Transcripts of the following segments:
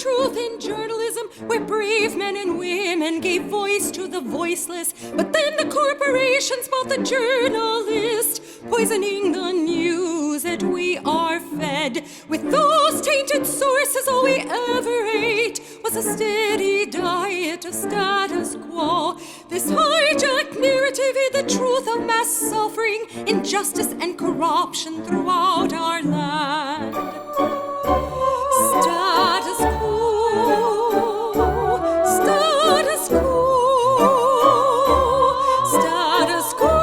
truth in journalism, where brave men and women gave voice to the voiceless. But then the corporations bought the journalist, poisoning the news that we are fed. With those tainted sources, all we ever ate was a steady diet of status quo. This hijacked narrative hid the truth of mass suffering, injustice and corruption throughout our land. Status quo, status quo, status quo,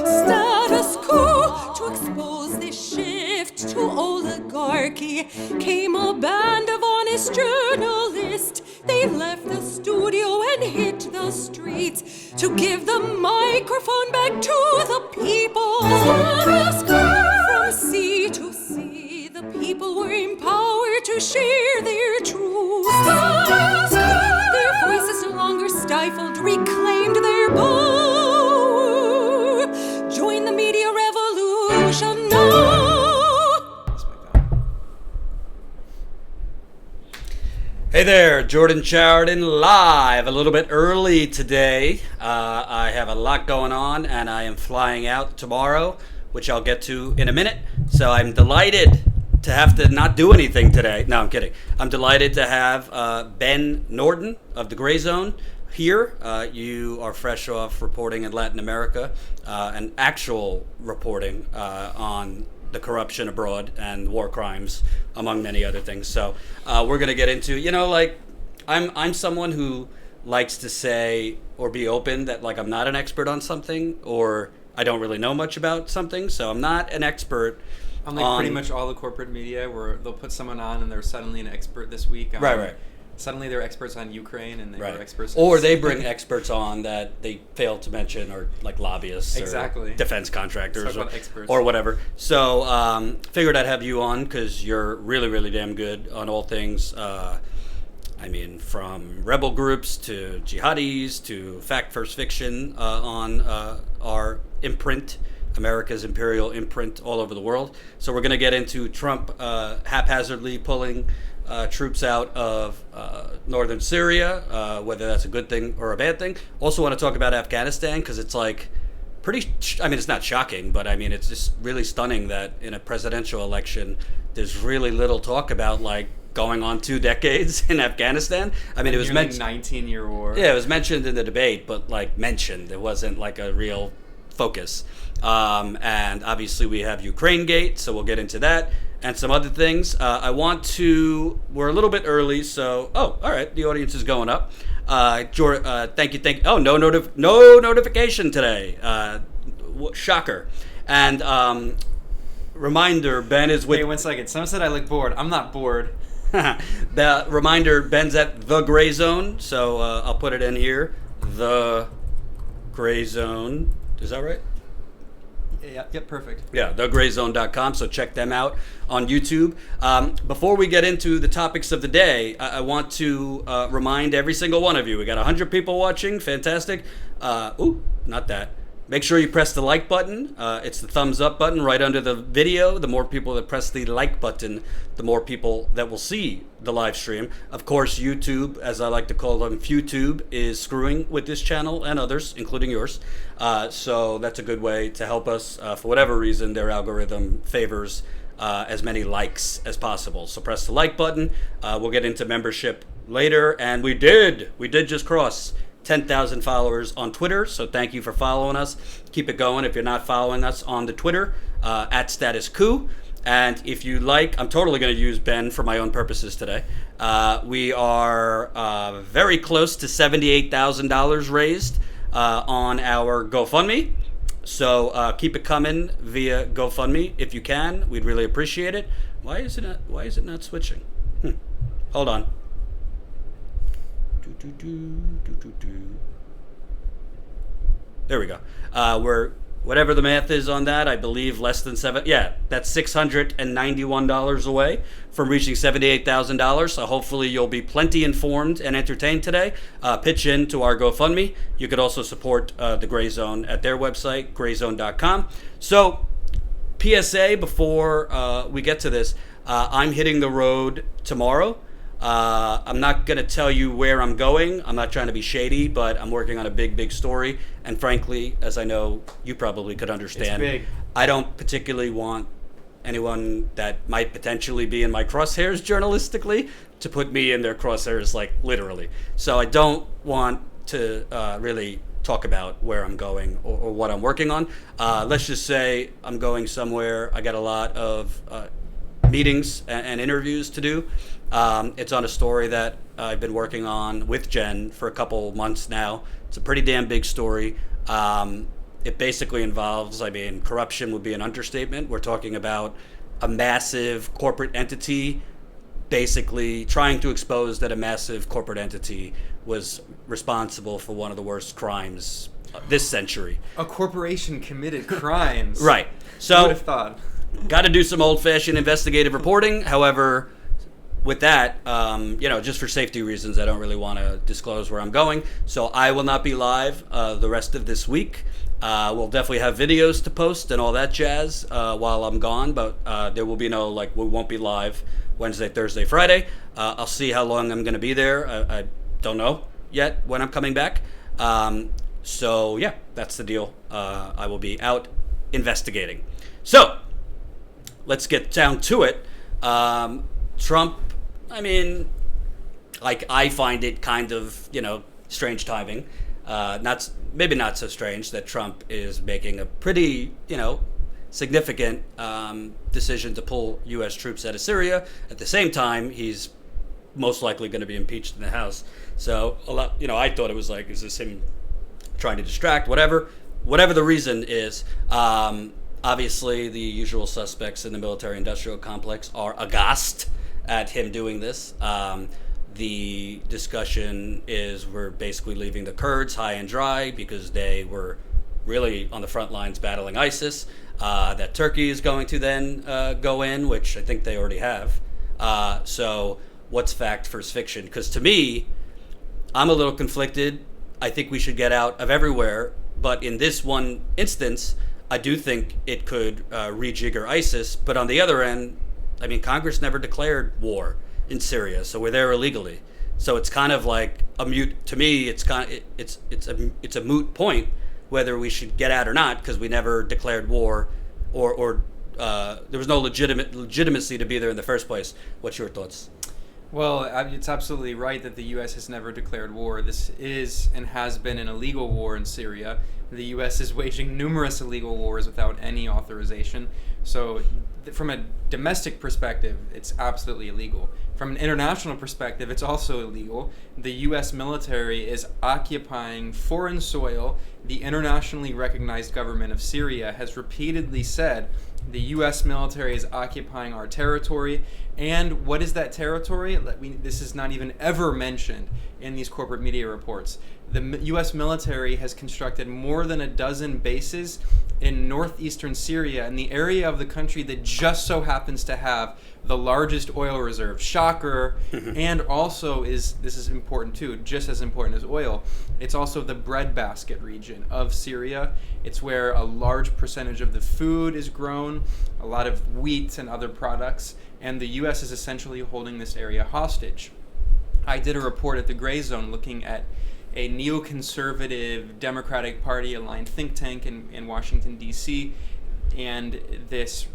status quo. To expose this shift to oligarchy came a band of honest journalists. They left the studio and hit the streets to give the microphone back to the people. From sea to sea, the people were empowered to share their truth. Their voices no longer stifled, reclaimed their power. Join the media revolution now. Hey there, Jordan Sheridan live a little bit early today. I have a lot going on and I am flying out tomorrow, which I'll get to in a minute. So I'm delighted to have to not do anything today. No, I'm kidding. I'm delighted to have Ben Norton of the Gray Zone here. You are fresh off reporting in Latin America and actual reporting on the corruption abroad and war crimes, among many other things. So we're going to get into, I'm someone who likes to say or be open that I'm not an expert on something, or I don't really know much about something. So I'm not an expert. Unlike pretty much all the corporate media, where they'll put someone on and they're suddenly an expert this week. Right. Suddenly they're experts on Ukraine and they're experts. Or they bring experts on that they fail to mention, or lobbyists, exactly, or defense contractors, or whatever. So figured I'd have you on because you're really, really damn good on all things. From rebel groups to jihadis to fact first fiction on our imprint, America's imperial imprint all over the world. So we're going to get into Trump haphazardly pulling troops out of northern Syria, whether that's a good thing or a bad thing. Also want to talk about Afghanistan because it's it's not shocking, but it's just really stunning that in a presidential election, there's really little talk about going on 2 decades in Afghanistan. It was mentioned 19-year war. Yeah, it was mentioned in the debate, but mentioned. It wasn't a real focus. And obviously we have Ukrainegate, so we'll get into that and some other things. We're a little bit early, so, all right, the audience is going up. Thank you. Oh, no notification today. Shocker. And reminder, Ben is with... Wait 1 second. Someone said I look bored. I'm not bored. The reminder, Ben's at The Gray Zone, so I'll put it in here. The Gray Zone. Is that right? Yep, perfect. Yeah, thegrayzone.com, so check them out on YouTube. Before we get into the topics of the day, I want to remind every single one of you, we got 100 people watching, fantastic. Not that. Make sure you press the like button. It's the thumbs up button right under the video. The more people that press the like button, the more people that will see the live stream. Of course, YouTube, as I like to call them, FuTube, is screwing with this channel and others, including yours. So that's a good way to help us. For whatever reason, their algorithm favors as many likes as possible. So press the like button. We'll get into membership later. And we did just cross 10,000 followers on Twitter, so thank you for following us. Keep it going if you're not following us on the Twitter, at Status Coup. And if you like, I'm totally going to use Ben for my own purposes today. We are very close to $78,000 raised on our GoFundMe. So keep it coming via GoFundMe if you can. We'd really appreciate it. Why is it not switching? Hold on. There we go. We're whatever the math is on that, I believe less than that's $691 away from reaching $78,000. So hopefully you'll be plenty informed and entertained today. Pitch in to our GoFundMe. You could also support the Gray Zone at their website, grayzone.com. So PSA before we get to this. I'm hitting the road tomorrow. I'm not going to tell you where I'm going. I'm not trying to be shady, but I'm working on a big story. And frankly, as I know you probably could understand, It's big. I don't particularly want anyone that might potentially be in my crosshairs journalistically to put me in their crosshairs, like literally. So I don't want to really talk about where I'm going or what I'm working on. Let's just say I'm going somewhere. I got a lot of meetings and interviews to do. It's on a story that I've been working on with Jen for a couple months now. It's a pretty damn big story. It basically involves, corruption would be an understatement. We're talking about a massive corporate entity basically trying to expose that a massive corporate entity was responsible for one of the worst crimes this century. A corporation committed crimes. Right. Who would So, have thought? got to do some old-fashioned investigative reporting. However, with that, just for safety reasons, I don't really want to disclose where I'm going. So I will not be live the rest of this week. We'll definitely have videos to post and all that jazz while I'm gone, but there will be no, we won't be live Wednesday, Thursday, Friday. I'll see how long I'm going to be there. I don't know yet when I'm coming back. So, yeah, that's the deal. I will be out investigating. So, let's get down to it. Trump, I find it kind of, strange timing. Maybe not so strange that Trump is making a pretty, significant decision to pull U.S. troops out of Syria. At the same time, he's most likely going to be impeached in the House. So, I thought it was like, is this him trying to distract, whatever the reason is. Obviously, the usual suspects in the military-industrial complex are aghast at him doing this. The discussion is we're basically leaving the Kurds high and dry because they were really on the front lines battling ISIS. That Turkey is going to then go in, which I think they already have. So what's fact versus fiction? Because to me, I'm a little conflicted. I think we should get out of everywhere. But in this one instance, I do think it could rejigger ISIS. But on the other end, Congress never declared war in Syria, so we're there illegally. So it's kind of like a mute. To me, it's a moot point whether we should get out or not because we never declared war, or there was no legitimacy to be there in the first place. What's your thoughts? Well, it's absolutely right that the U.S. has never declared war. This is and has been an illegal war in Syria. The U.S. is waging numerous illegal wars without any authorization. So from a domestic perspective, it's absolutely illegal. From an international perspective, it's also illegal. The U.S. military is occupying foreign soil. The internationally recognized government of Syria has repeatedly said the U.S. military is occupying our territory. And what is that territory? This is not even ever mentioned in these corporate media reports. The U.S. military has constructed more than a dozen bases in northeastern Syria, in the area of the country that just so happens to have the largest oil reserve. Shocker. And also this is important too, just as important as oil, it's also the breadbasket region of Syria. It's where a large percentage of the food is grown, a lot of wheat and other products, and the U.S. is essentially holding this area hostage. I did a report at the Gray Zone looking at a neoconservative Democratic Party aligned think tank in Washington, D.C., and this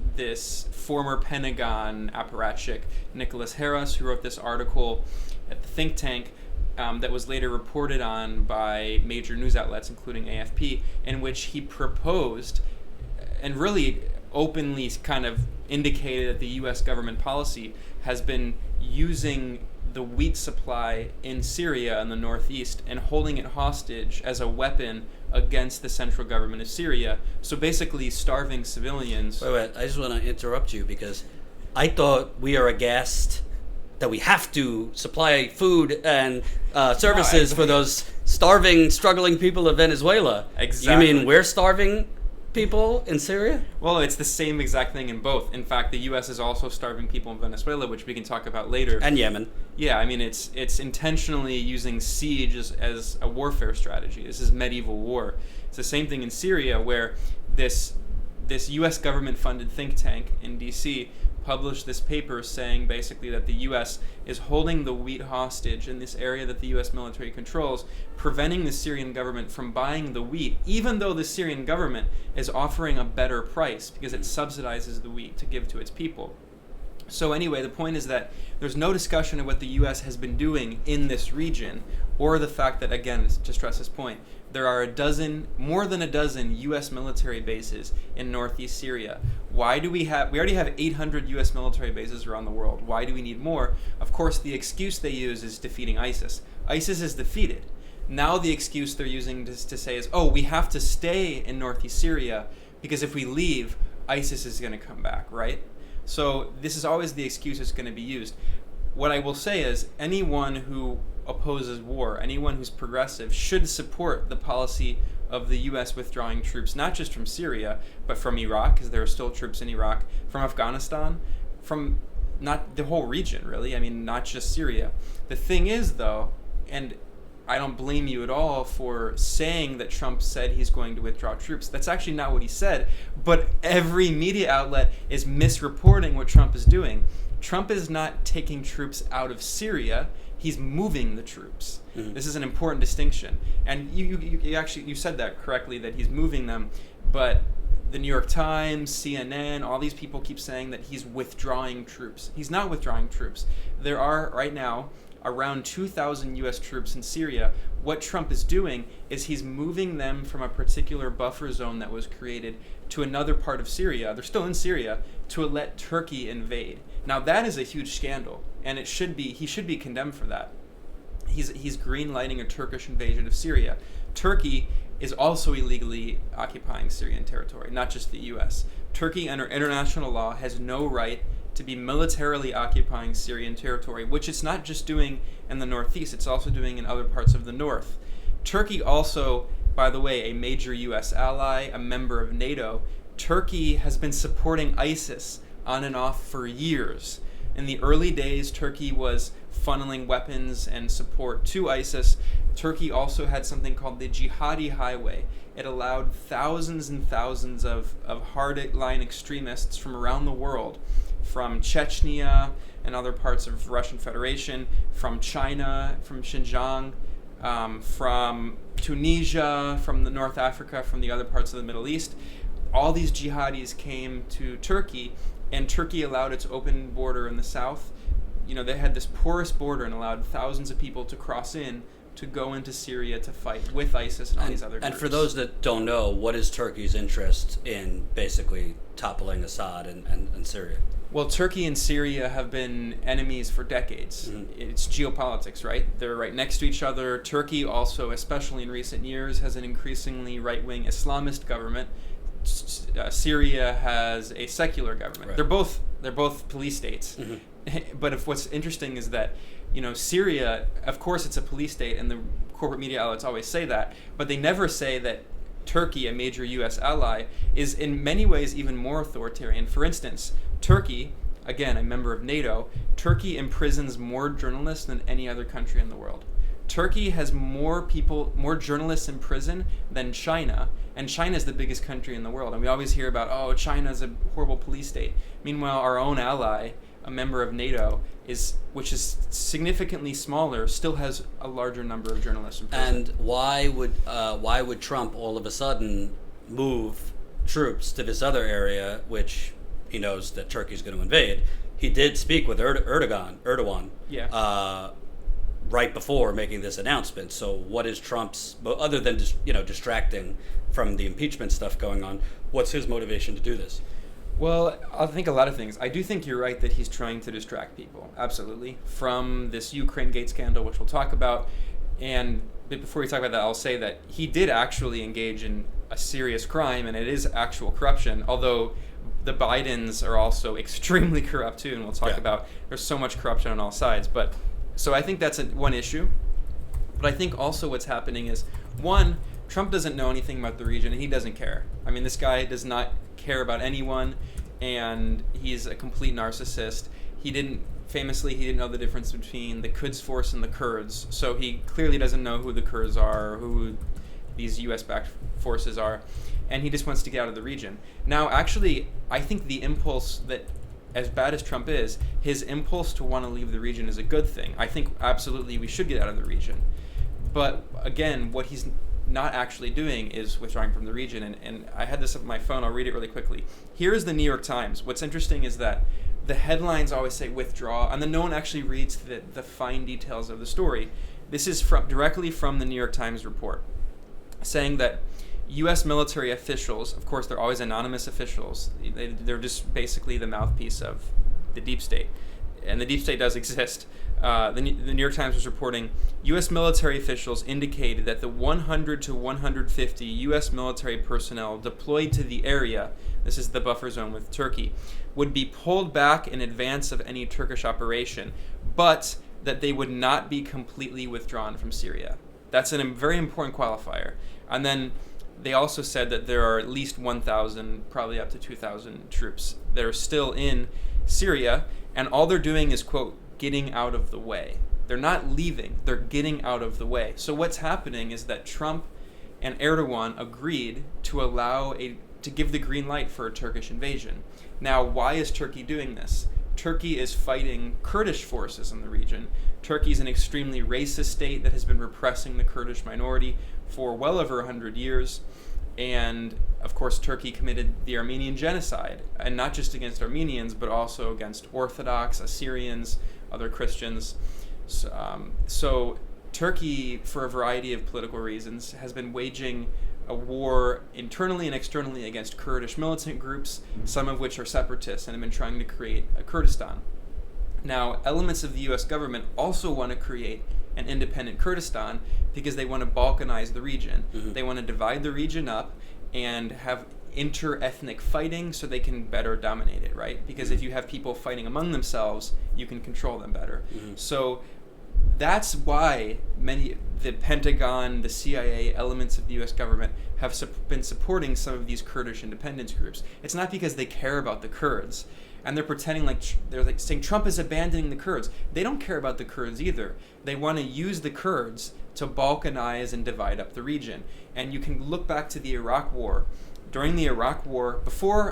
former Pentagon apparatchik, Nicholas Harris, who wrote this article at the think tank that was later reported on by major news outlets, including AFP, in which he proposed and really openly kind of indicated that the U.S. government policy has been using the wheat supply in Syria in the northeast and holding it hostage as a weapon against the central government of Syria. So basically starving civilians. Wait, I just want to interrupt you because I thought we are aghast that we have to supply food and services for those starving, struggling people of Venezuela. Exactly. You mean we're starving people in Syria? Well, it's the same exact thing in both. In fact, the U.S. is also starving people in Venezuela, which we can talk about later. And Yemen. Yeah, it's intentionally using siege as a warfare strategy. This is medieval war. It's the same thing in Syria, where this U.S. government-funded think tank in D.C. published this paper saying basically that the U.S. is holding the wheat hostage in this area that the U.S. military controls, preventing the Syrian government from buying the wheat, even though the Syrian government is offering a better price because it subsidizes the wheat to give to its people. So anyway, the point is that there's no discussion of what the U.S. has been doing in this region, or the fact that, again, to stress this point, there are more than a dozen U.S. military bases in northeast Syria. Why do we already have 800 U.S. military bases around the world. Why do we need more? Of course, the excuse they use is defeating ISIS. ISIS is defeated. Now the excuse they're using to say is, we have to stay in northeast Syria because if we leave, ISIS is going to come back, right? So this is always the excuse that's going to be used. What I will say is anyone who opposes war, anyone who's progressive, should support the policy of the U.S. withdrawing troops, not just from Syria, but from Iraq, because there are still troops in Iraq, from Afghanistan, from not the whole region, really. I mean, not just Syria. The thing is, though, and I don't blame you at all for saying that Trump said he's going to withdraw troops. That's actually not what he said. But every media outlet is misreporting what Trump is doing. Trump is not taking troops out of Syria. He's moving the troops. Mm-hmm. This is an important distinction. And you said that correctly, that he's moving them. But the New York Times, CNN, all these people keep saying that he's withdrawing troops. He's not withdrawing troops. There are, right now, around 2,000 U.S. troops in Syria. What Trump is doing is he's moving them from a particular buffer zone that was created to another part of Syria. They're still in Syria, to let Turkey invade. Now that is a huge scandal, and he should be condemned for that. He's green-lighting a Turkish invasion of Syria. Turkey is also illegally occupying Syrian territory, not just the U.S. Turkey, under international law, has no right to be militarily occupying Syrian territory, which it's not just doing in the northeast, it's also doing in other parts of the north. Turkey also, by the way, a major U.S. ally, a member of NATO. Turkey has been supporting ISIS on and off for years. In the early days, Turkey was funneling weapons and support to ISIS. Turkey also had something called the Jihadi Highway. It allowed thousands and thousands of hard-line extremists from around the world, from Chechnya and other parts of Russian Federation, from China, from Xinjiang, from Tunisia, from the North Africa, from the other parts of the Middle East. All these jihadis came to Turkey, and Turkey allowed its open border in the south. They had this porous border and allowed thousands of people to cross in to go into Syria to fight with ISIS and all these other groups. And for those that don't know, what is Turkey's interest in basically toppling Assad and Syria? Well, Turkey and Syria have been enemies for decades. Mm-hmm. It's geopolitics, right? They're right next to each other. Turkey also, especially in recent years, has an increasingly right-wing Islamist government. Syria has a secular government. Right. They're both police states. Mm-hmm. But what's interesting is that, Syria, of course it's a police state, and the corporate media outlets always say that, but they never say that Turkey, a major U.S. ally, is in many ways even more authoritarian. For instance, Turkey, again, a member of NATO, Turkey imprisons more journalists than any other country in the world. Turkey has more journalists in prison than China, and China is the biggest country in the world. And we always hear about, China's a horrible police state. Meanwhile, our own ally, a member of NATO, which is significantly smaller, still has a larger number of journalists in prison. And why would Trump all of a sudden move troops to this other area, which he knows that Turkey's going to invade? He did speak with Erdogan. Yeah. Right before making this announcement. So what is Trump's, other than just distracting from the impeachment stuff going on, what's his motivation to do this? Well, I think a lot of things. I do think you're right that he's trying to distract people, absolutely, from this Ukrainegate scandal, which we'll talk about. And before we talk about that, I'll say that he did actually engage in a serious crime, and it is actual corruption, although the Bidens are also extremely corrupt too, and we'll talk about there's so much corruption on all sides. But so I think that's one issue. But I think also what's happening is, one, Trump doesn't know anything about the region, and he doesn't care. I mean, this guy does not care about anyone, and he's a complete narcissist. He didn't know the difference between the Quds Force and the Kurds, so he clearly doesn't know who the Kurds are, or who these U.S.-backed forces are, and he just wants to get out of the region. Now, actually, I think the impulse that as bad as Trump is, his impulse to want to leave the region is a good thing. I think absolutely we should get out of the region. But again, what he's not actually doing is withdrawing from the region. And I had this up on my phone. I'll read it really quickly. Here's the New York Times. What's interesting is that the headlines always say withdraw, and then no one actually reads the fine details of the story. This is directly from the New York Times report, saying that U.S. military officials, of course they're always anonymous officials, they're just basically the mouthpiece of the deep state. And the deep state does exist. The New York Times was reporting, U.S. military officials indicated that the 100 to 150 U.S. military personnel deployed to the area, this is the buffer zone with Turkey, would be pulled back in advance of any Turkish operation, but that they would not be completely withdrawn from Syria. That's a very important qualifier. And then they also said that there are at least 1,000, probably up to 2,000 troops that are still in Syria, and all they're doing is, quote, getting out of the way. They're not leaving, they're getting out of the way. So what's happening is that Trump and Erdogan agreed to give the green light for a Turkish invasion. Now, why is Turkey doing this? Turkey is fighting Kurdish forces in the region. Turkey is an extremely racist state that has been repressing the Kurdish minority for well over 100 years. And of course, Turkey committed the Armenian genocide, and not just against Armenians, but also against Orthodox, Assyrians, other Christians. So Turkey, for a variety of political reasons, has been waging a war internally and externally against Kurdish militant groups, some of which are separatists and have been trying to create a Kurdistan. Now, elements of the U.S. government also want to create an independent Kurdistan because they want to balkanize the region. Mm-hmm. They want to divide the region up and have inter-ethnic fighting so they can better dominate it, right? Because if you have people fighting among themselves, you can control them better. Mm-hmm. So that's why the Pentagon, the CIA, elements of the U.S. government have been supporting some of these Kurdish independence groups. It's not because they care about the Kurds, and they're pretending they're saying Trump is abandoning the Kurds. They don't care about the Kurds either. They want to use the Kurds to balkanize and divide up the region. And you can look back to the Iraq War. During the Iraq War,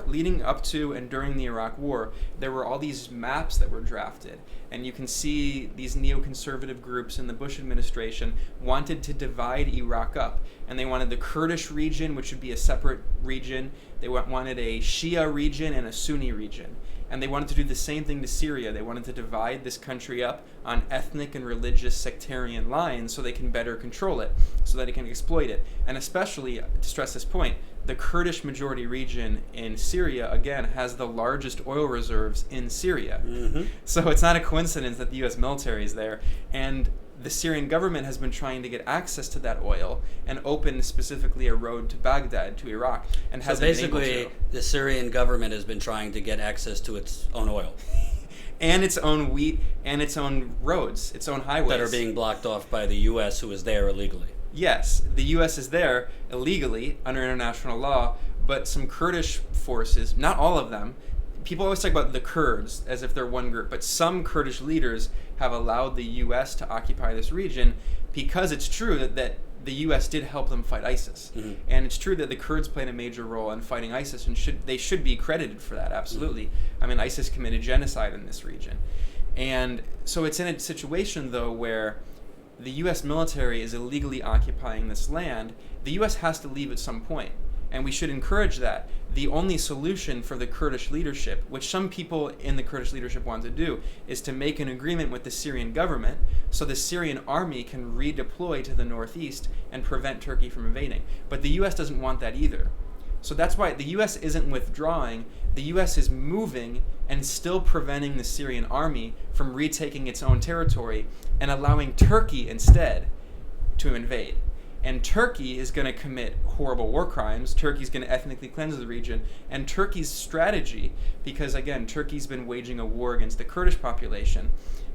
leading up to and during the Iraq War, there were all these maps that were drafted. And you can see these neoconservative groups in the Bush administration wanted to divide Iraq up. And they wanted the Kurdish region, which would be a separate region. They wanted a Shia region and a Sunni region. And they wanted to do the same thing to Syria. They wanted to divide this country up on ethnic and religious sectarian lines so they can better control it, so that it can exploit it. And especially, to stress this point, the Kurdish majority region in Syria, again, has the largest oil reserves in Syria. Mm-hmm. So it's not a coincidence that the U.S. military is there. And the Syrian government has been trying to get access to that oil and open specifically a road to Baghdad, to Iraq, and hasn't been able to. So basically, the Syrian government has been trying to get access to its own oil. And its own wheat, and its own roads, its own highways. That are being blocked off by the U.S., who is there illegally. Yes, the U.S. is there illegally under international law, but some Kurdish forces, not all of them, people always talk about the Kurds as if they're one group, but some Kurdish leaders have allowed the U.S. to occupy this region because it's true that the U.S. did help them fight ISIS. Mm-hmm. And it's true that the Kurds played a major role in fighting ISIS, and they should be credited for that, absolutely. Mm-hmm. I mean, ISIS committed genocide in this region. And so it's in a situation, though, where the U.S. military is illegally occupying this land. The U.S. has to leave at some point, and we should encourage that. The only solution for the Kurdish leadership, which some people in the Kurdish leadership want to do, is to make an agreement with the Syrian government so the Syrian army can redeploy to the northeast and prevent Turkey from invading. But the U.S. doesn't want that either. So that's why the U.S. isn't withdrawing. The U.S. is moving and still preventing the Syrian army from retaking its own territory and allowing Turkey instead to invade. And Turkey is going to commit horrible war crimes. Turkey's going to ethnically cleanse the region. And Turkey's strategy, because again, Turkey's been waging a war against the Kurdish population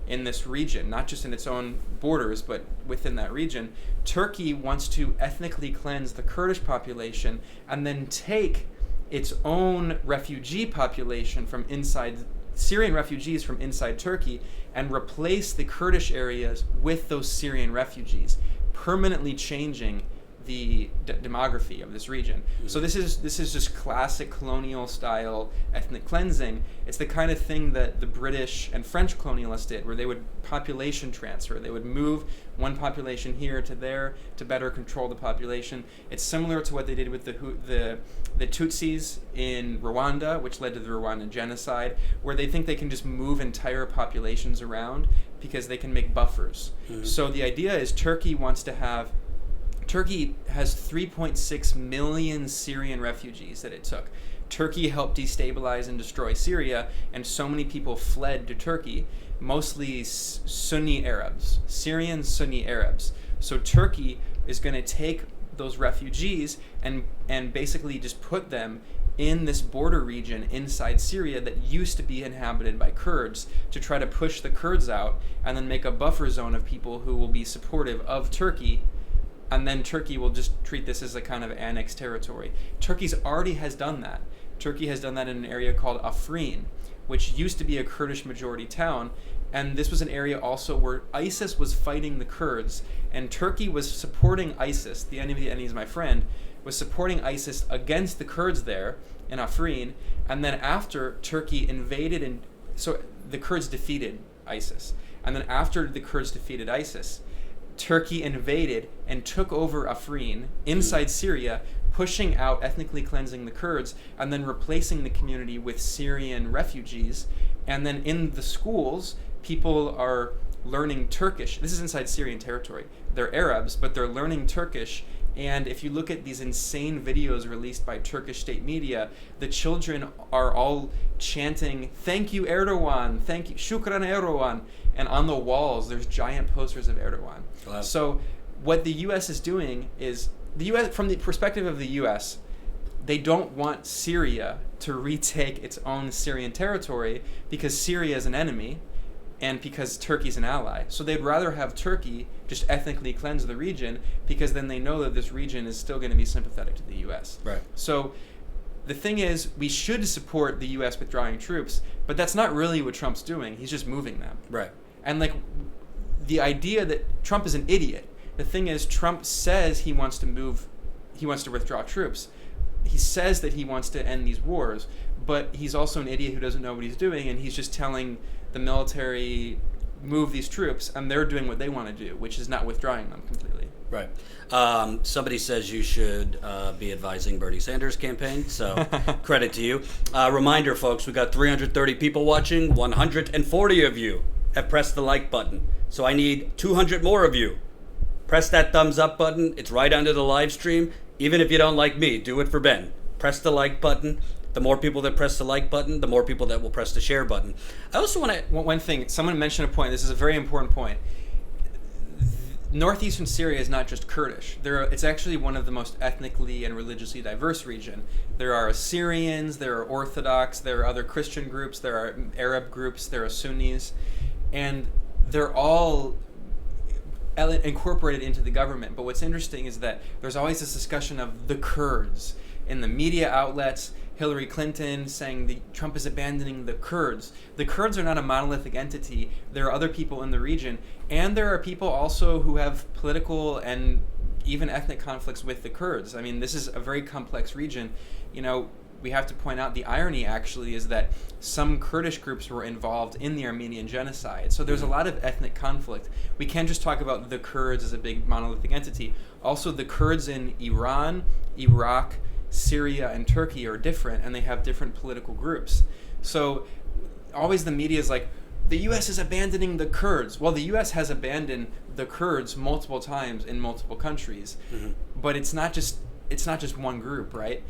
in this region, not just in its own borders, but within that region. Turkey wants to ethnically cleanse the Kurdish population and then take its own refugee population from inside, Syrian refugees from inside Turkey, and replace the Kurdish areas with those Syrian refugees, permanently changing the demography of this region. So this is just classic colonial style ethnic cleansing. It's the kind of thing that the British and French colonialists did, where they would population transfer. They would move one population here to there to better control the population. It's similar to what they did with the Tutsis in Rwanda, which led to the Rwandan genocide, where they think they can just move entire populations around because they can make buffers. So the idea is Turkey has 3.6 million Syrian refugees that it took. Turkey helped destabilize and destroy Syria, and so many people fled to Turkey, mostly Sunni Arabs, Syrian Sunni Arabs. So Turkey is going to take those refugees and basically just put them in this border region inside Syria that used to be inhabited by Kurds, to try to push the Kurds out and then make a buffer zone of people who will be supportive of Turkey, and then Turkey will just treat this as a kind of annexed territory. Turkey's already has done that. Turkey has done that in an area called Afrin, which used to be a Kurdish majority town, and this was an area also where ISIS was fighting the Kurds, and Turkey was supporting ISIS, the enemy of the enemy is my friend, was supporting ISIS against the Kurds there in Afrin, and then after Turkey invaded, and so the Kurds defeated ISIS, and then after the Kurds defeated ISIS, Turkey invaded and took over Afrin inside Syria, pushing out, ethnically cleansing the Kurds, and then replacing the community with Syrian refugees. And then in the schools, people are learning Turkish. This is inside Syrian territory. They're Arabs, but they're learning Turkish. And if you look at these insane videos released by Turkish state media, the children are all chanting, "Thank you, Erdogan, thank you, Shukran Erdogan." And on the walls, there's giant posters of Erdogan. Wow. So what the U.S. is doing is, the U.S., from the perspective of the U.S., they don't want Syria to retake its own Syrian territory because Syria is an enemy and because Turkey's an ally. So they'd rather have Turkey just ethnically cleanse the region, because then they know that this region is still going to be sympathetic to the U.S. Right. So the thing is, we should support the U.S. withdrawing troops, but that's not really what Trump's doing. He's just moving them. Right. And like, the idea that Trump is an idiot. The thing is, Trump says he wants to withdraw troops. He says that he wants to end these wars, but he's also an idiot who doesn't know what he's doing, and he's just telling the military, move these troops, and they're doing what they want to do, which is not withdrawing them completely. Right. Somebody says you should be advising Bernie Sanders' campaign, so credit to you. Reminder, folks, we got 330 people watching. 140 of you have pressed the like button, so I need 200 more of you. Press that thumbs up button. It's right under the live stream. Even if you don't like me, do it for Ben. Press the like button. The more people that press the like button, the more people that will press the share button. I also want to... One thing, someone mentioned a point. This is a very important point. Northeastern Syria is not just Kurdish. It's actually one of the most ethnically and religiously diverse region. There are Assyrians, there are Orthodox, there are other Christian groups, there are Arab groups, there are Sunnis, and they're all incorporated into the government. But what's interesting is that there's always this discussion of the Kurds in the media outlets. Hillary Clinton saying Trump is abandoning the Kurds. The Kurds are not a monolithic entity. There are other people in the region, and there are people also who have political and even ethnic conflicts with the Kurds. I mean, this is a very complex region. You know, we have to point out the irony actually is that some Kurdish groups were involved in the Armenian genocide. So there's a lot of ethnic conflict. We can't just talk about the Kurds as a big monolithic entity. Also, the Kurds in Iran, Iraq, Syria, and Turkey are different, and they have different political groups. So always the media is like, the U.S. is abandoning the Kurds. Well, the U.S. has abandoned the Kurds multiple times in multiple countries, but it's not just one group, right?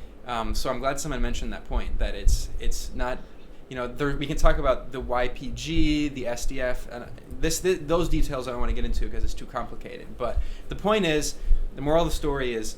So I'm glad someone mentioned that point, that it's not, you know, we can talk about the YPG, the SDF, and those details I don't want to get into because it's too complicated. But the point is, the moral of the story is,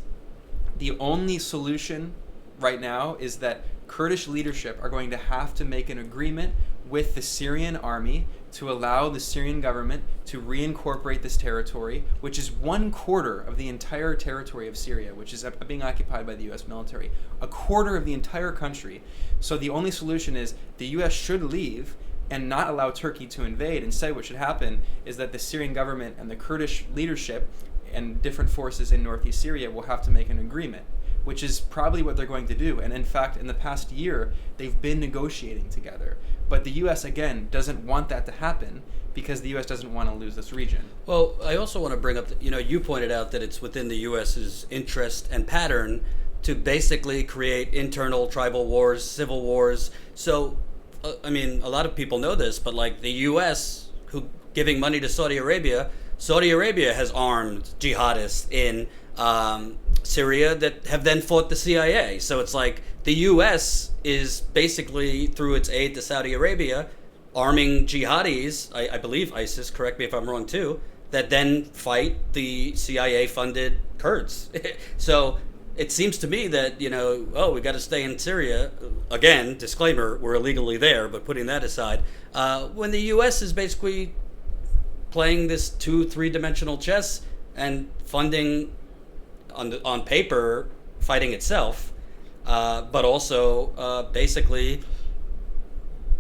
the only solution right now is that Kurdish leadership are going to have to make an agreement with the Syrian army to allow the Syrian government to reincorporate this territory, which is 1/4 of the entire territory of Syria, which is being occupied by the U.S. military. 1/4 of the entire country. So the only solution is the U.S. should leave and not allow Turkey to invade. Instead, what should happen is that the Syrian government and the Kurdish leadership and different forces in northeast Syria will have to make an agreement, which is probably what they're going to do. And in fact, in the past year, they've been negotiating together. But the U.S., again, doesn't want that to happen because the U.S. doesn't want to lose this region. Well, I also want to bring up that, you pointed out that it's within the U.S.'s interest and pattern to basically create internal tribal wars, civil wars. So, a lot of people know this, but like the U.S., who giving money to Saudi Arabia has armed jihadists in Syria that have then fought the CIA. So it's like the U.S. is basically, through its aid to Saudi Arabia, arming jihadis, I believe ISIS, correct me if I'm wrong too, that then fight the CIA-funded Kurds. So it seems to me that, we got to stay in Syria. Again, disclaimer, we're illegally there, but putting that aside, when the U.S. is basically playing this 2-3-dimensional chess and funding, on paper, fighting itself, but also basically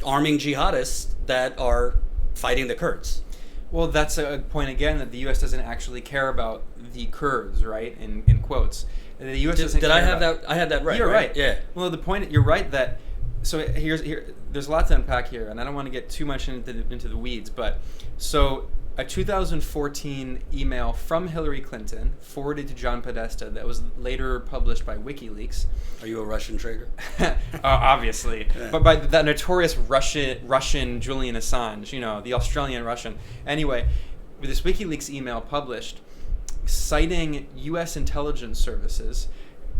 arming jihadists that are fighting the Kurds. Well, that's a point again that the U.S. doesn't actually care about the Kurds, right? In quotes, the U.S. doesn't. Did I have that? I had that right. You're right. Yeah. Well, the point, you're right that. So there's a lot to unpack here, and I don't want to get too much into the weeds, but so a 2014 email from Hillary Clinton forwarded to John Podesta that was later published by WikiLeaks. Are you a Russian traitor? Obviously. Yeah. But by that notorious Russian Julian Assange, the Australian Russian. Anyway, this WikiLeaks email published, citing U.S. intelligence services,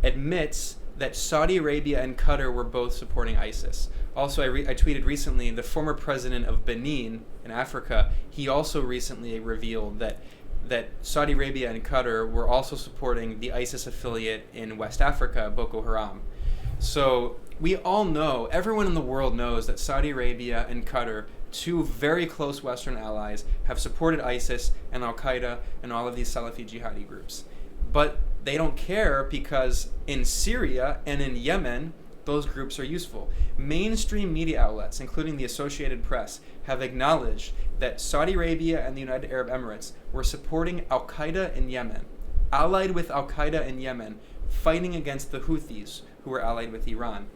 admits that Saudi Arabia and Qatar were both supporting ISIS. Also, I tweeted recently, the former president of Benin in Africa, he also recently revealed that Saudi Arabia and Qatar were also supporting the ISIS affiliate in West Africa, Boko Haram. So we all know, everyone in the world knows that Saudi Arabia and Qatar, two very close Western allies, have supported ISIS and Al-Qaeda and all of these Salafi jihadi groups. But they don't care because in Syria and in Yemen, those groups are useful. Mainstream media outlets, including the Associated Press, have acknowledged that Saudi Arabia and the United Arab Emirates were supporting Al-Qaeda in Yemen, allied with Al-Qaeda in Yemen, fighting against the Houthis, who were allied with Iran.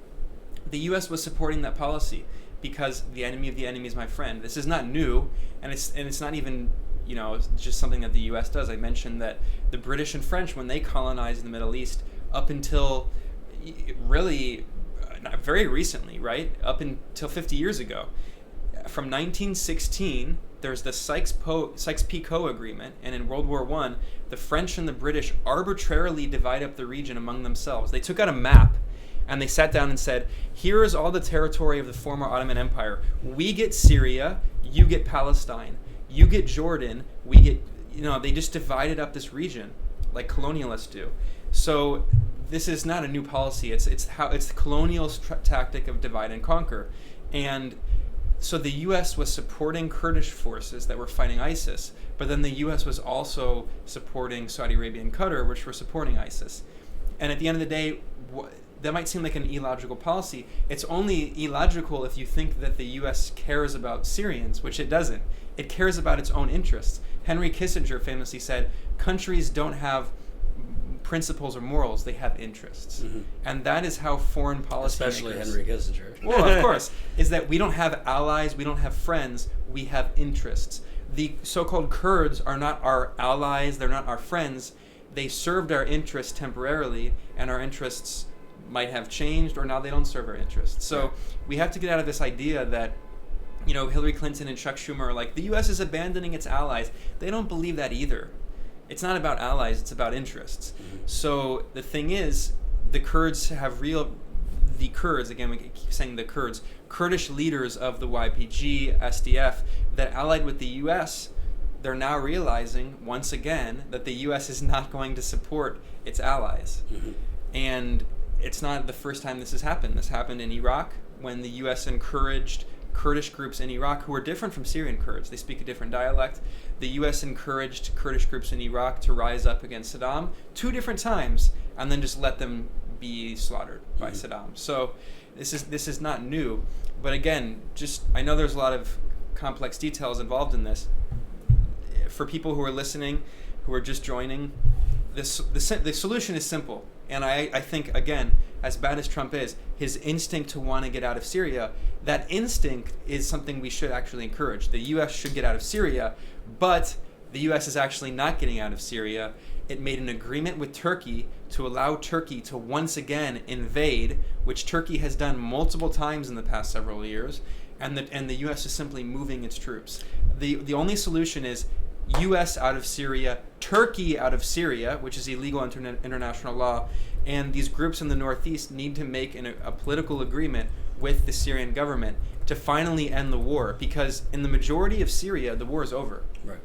The U.S. was supporting that policy because the enemy of the enemy is my friend. This is not new, and it's not even just something that the U.S. does. I mentioned that the British and French, when they colonized the Middle East, up until really not very recently, right? Up until 50 years ago. From 1916, there's the Sykes-Picot Agreement, and in World War I, the French and the British arbitrarily divide up the region among themselves. They took out a map, and they sat down and said, here is all the territory of the former Ottoman Empire. We get Syria, you get Palestine. You get Jordan, we get, they just divided up this region like colonialists do. So this is not a new policy. It's the colonial tactic of divide and conquer. And so the U.S. was supporting Kurdish forces that were fighting ISIS, but then the U.S. was also supporting Saudi Arabia and Qatar, which were supporting ISIS. And at the end of the day, that might seem like an illogical policy. It's only illogical if you think that the U.S. cares about Syrians, which it doesn't. It cares about its own interests. Henry Kissinger famously said, countries don't have principles or morals, they have interests. Mm-hmm. And that is how foreign policy Especially Henry Kissinger. Well, of course, is that we don't have allies, we don't have friends, we have interests. The so-called Kurds are not our allies, they're not our friends. They served our interests temporarily, and our interests might have changed, or now they don't serve our interests. So we have to get out of this idea that Hillary Clinton and Chuck Schumer are like, the U.S. is abandoning its allies. They don't believe that either. It's not about allies, it's about interests. Mm-hmm. So the thing is, the Kurds, again, we keep saying the Kurds, Kurdish leaders of the YPG, SDF, that allied with the U.S., they're now realizing, once again, that the U.S. is not going to support its allies. Mm-hmm. And it's not the first time this has happened. This happened in Iraq, when the U.S. encouraged Kurdish groups in Iraq who are different from Syrian Kurds. They speak a different dialect. The U.S. encouraged Kurdish groups in Iraq to rise up against Saddam 2 different times, and then just let them be slaughtered by Saddam. So this is not new. But again, I know there's a lot of complex details involved in this. For people who are listening, who are just joining, the solution is simple. And I think, again, as bad as Trump is, his instinct to want to get out of Syria, that instinct is something we should actually encourage. The U.S. should get out of Syria, but the U.S. is actually not getting out of Syria. It made an agreement with Turkey to allow Turkey to once again invade, which Turkey has done multiple times in the past several years, and the U.S. is simply moving its troops. The only solution is U.S. out of Syria, Turkey out of Syria, which is illegal under international law, and these groups in the northeast need to make a political agreement with the Syrian government to finally end the war, because in the majority of Syria, the war is over. Right.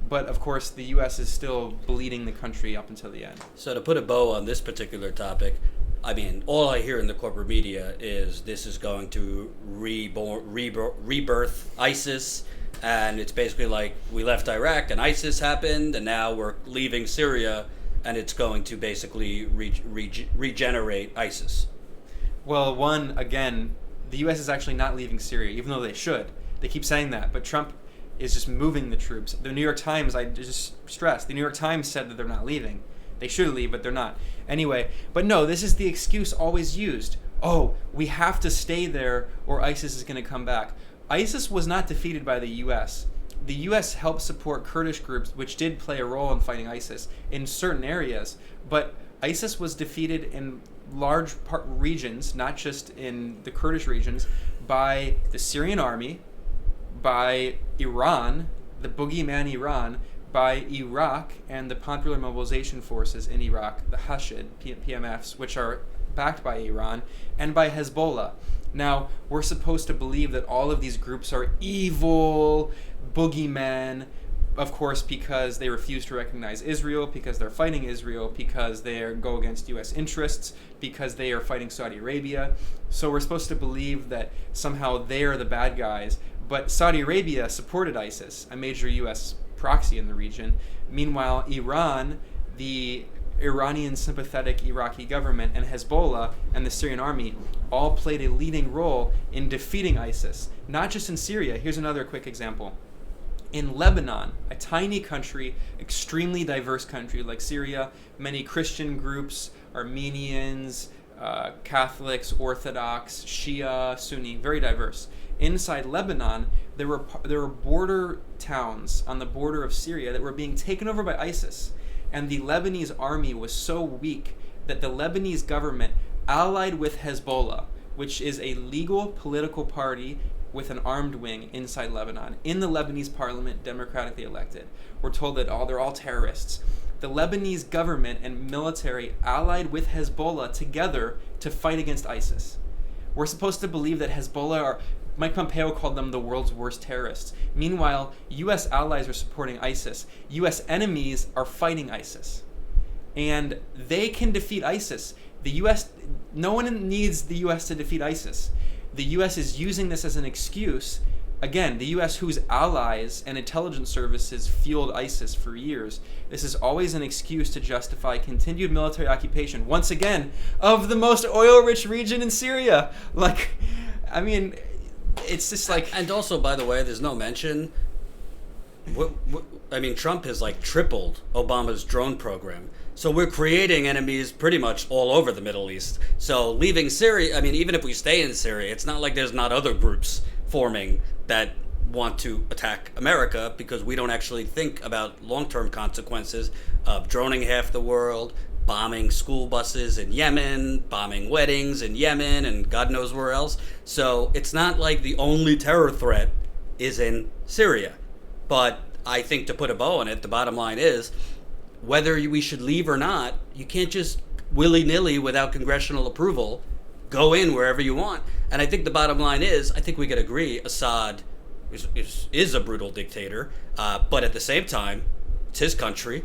But of course, the U.S. is still bleeding the country up until the end. So to put a bow on this particular topic, I mean, all I hear in the corporate media is this is going to rebirth ISIS, and it's basically like we left Iraq and ISIS happened, and now we're leaving Syria, and it's going to basically regenerate ISIS. Well, again, the U.S. is actually not leaving Syria, even though they should. They keep saying that, but Trump is just moving the troops. The New York Times, I just stress, the New York Times said that they're not leaving. They should leave, but they're not. Anyway, but no, this is the excuse always used. Oh, we have to stay there or ISIS is going to come back. ISIS was not defeated by the U.S. The U.S. helped support Kurdish groups, which did play a role in fighting ISIS in certain areas, but ISIS was defeated in large regions, not just in the Kurdish regions, by the Syrian army, by Iran, the boogeyman Iran, by Iraq and the Popular Mobilization Forces in Iraq, the Hashid, PMFs, which are backed by Iran, and by Hezbollah. Now, we're supposed to believe that all of these groups are evil boogeymen, of course, because they refuse to recognize Israel, because they're fighting Israel, because they go against U.S. interests, because they are fighting Saudi Arabia. So we're supposed to believe that somehow they are the bad guys. But Saudi Arabia supported ISIS, a major U.S. proxy in the region. Meanwhile, Iran, the Iranian sympathetic Iraqi government, and Hezbollah and the Syrian army all played a leading role in defeating ISIS, not just in Syria. Here's another quick example. In Lebanon, a tiny country, extremely diverse country like Syria, many Christian groups, Armenians, Catholics, Orthodox, Shia, Sunni, very diverse. Inside Lebanon, there were border towns on the border of Syria that were being taken over by ISIS. And the Lebanese army was so weak that the Lebanese government allied with Hezbollah, which is a legal political party with an armed wing inside Lebanon, in the Lebanese parliament, democratically elected. We're told that they're all terrorists. The Lebanese government and military allied with Hezbollah together to fight against ISIS. We're supposed to believe that Hezbollah Mike Pompeo called them the world's worst terrorists. Meanwhile, U.S. allies are supporting ISIS. U.S. enemies are fighting ISIS. And they can defeat ISIS. No one needs the U.S. to defeat ISIS. The U.S. is using this as an excuse. Again, the U.S., whose allies and intelligence services fueled ISIS for years, this is always an excuse to justify continued military occupation, once again, of the most oil-rich region in Syria. It's just like... And also, by the way, there's no mention... Trump has tripled Obama's drone program. So we're creating enemies pretty much all over the Middle East. So leaving Syria, even if we stay in Syria, it's not like there's not other groups forming that want to attack America, because we don't actually think about long-term consequences of droning half the world, bombing school buses in Yemen, bombing weddings in Yemen, and God knows where else. So it's not like the only terror threat is in Syria. But I think, to put a bow on it, the bottom line is, whether we should leave or not, you can't just willy-nilly, without congressional approval, go in wherever you want. And I think the bottom line is, I think we could agree, Assad is a brutal dictator, but at the same time, it's his country.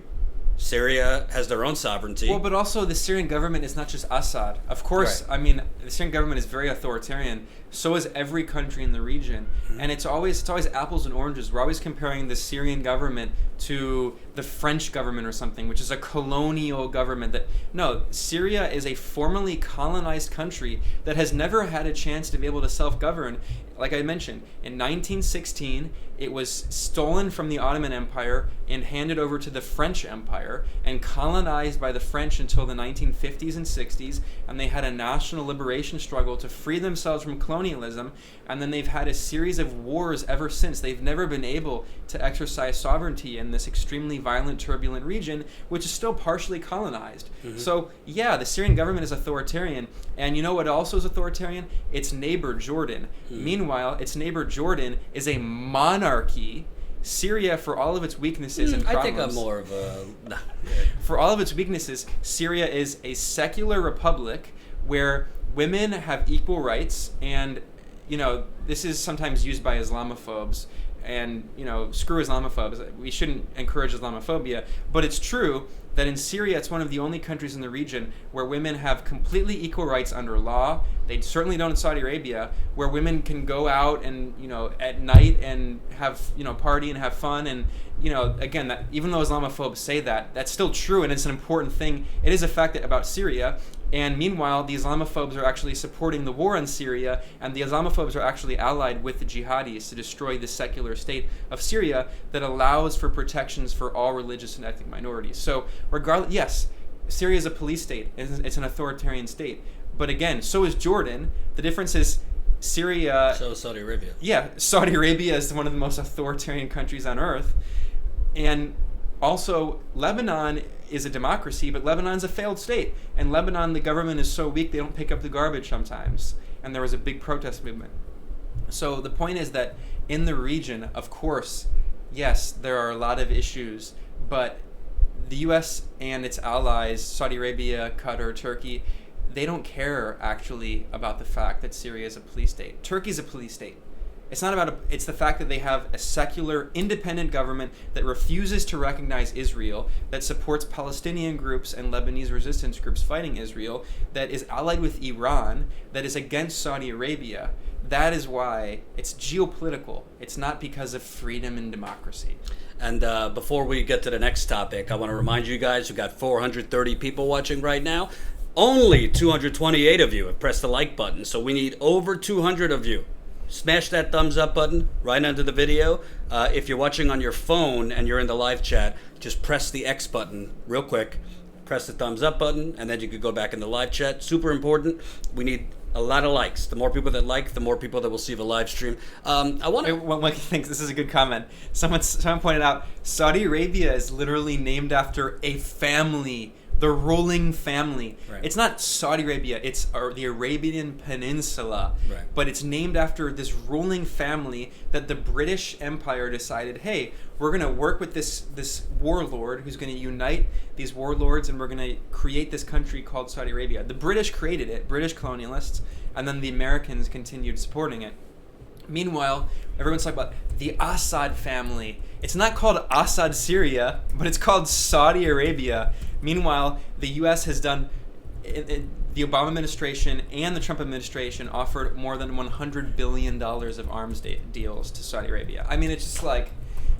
Syria has their own sovereignty. Well, but also the Syrian government is not just Assad. Of course, right. The Syrian government is very authoritarian. So is every country in the region. Mm-hmm. And it's always apples and oranges. We're always comparing the Syrian government to the French government or something, which is a colonial government. No, Syria is a formerly colonized country that has never had a chance to be able to self-govern. Like I mentioned, in 1916, it was stolen from the Ottoman Empire and handed over to the French Empire and colonized by the French until the 1950s and 60s, and they had a national liberation struggle to free themselves from colonialism, and then they've had a series of wars ever since. They've never been able to exercise sovereignty in this extremely violent, turbulent region, which is still partially colonized. So, yeah, the Syrian government is authoritarian, and you know what also is authoritarian? Its neighbor, Jordan. Meanwhile, its neighbor, Jordan, is a monarchy. Syria, for all of its weaknesses and problems... I think I'm more of a... For all of its weaknesses, Syria is a secular republic where women have equal rights, and, you know, this is sometimes used by Islamophobes, and, you know, screw Islamophobes. We shouldn't encourage Islamophobia, but it's true that in Syria, it's one of the only countries in the region where women have completely equal rights under law. They certainly don't in Saudi Arabia, where women can go out and, you know, at night and have, you know, party and have fun. And, you know, again, that, even though Islamophobes say that, that's still true, and it's an important thing. It is a fact about Syria. And meanwhile, the Islamophobes are actually supporting the war in Syria, and the Islamophobes are actually allied with the jihadis to destroy the secular state of Syria that allows for protections for all religious and ethnic minorities. So, regardless, yes, Syria is a police state. It's an authoritarian state. But again, so is Jordan. The difference is Syria... So is Saudi Arabia. Yeah, Saudi Arabia is one of the most authoritarian countries on earth. And also, Lebanon is a democracy, but Lebanon's a failed state. And Lebanon, the government is so weak, they don't pick up the garbage sometimes. And there was a big protest movement. So the point is that in the region, of course, yes, there are a lot of issues, but the U.S. and its allies, Saudi Arabia, Qatar, Turkey, they don't care, actually, about the fact that Syria is a police state. Turkey's a police state. It's not about it's the fact that they have a secular, independent government that refuses to recognize Israel, that supports Palestinian groups and Lebanese resistance groups fighting Israel, that is allied with Iran, that is against Saudi Arabia. That is why it's geopolitical. It's not because of freedom and democracy. And before we get to the next topic, I want to remind you guys, we've got 430 people watching right now. Only 228 of you have pressed the like button, so we need over 200 of you. Smash that thumbs up button right under the video. If you're watching on your phone and you're in the live chat, just press the X button real quick. Press the thumbs up button, and then you could go back in the live chat. Super important. We need a lot of likes. The more people that like, the more people that will see the live stream. I want to... One thinks this is a good comment. Someone pointed out, Saudi Arabia is literally named after a family. The ruling family. Right. It's not Saudi Arabia, it's the Arabian Peninsula. Right. But it's named after this ruling family that the British Empire decided, hey, we're going to work with this warlord who's going to unite these warlords, and we're going to create this country called Saudi Arabia. The British created it, British colonialists, and then the Americans continued supporting it. Meanwhile, everyone's talking about the Assad family. It's not called Assad Syria, but it's called Saudi Arabia. Meanwhile, the U.S. has done, the Obama administration and the Trump administration offered more than $100 billion of arms deals to Saudi Arabia. I mean, it's just like,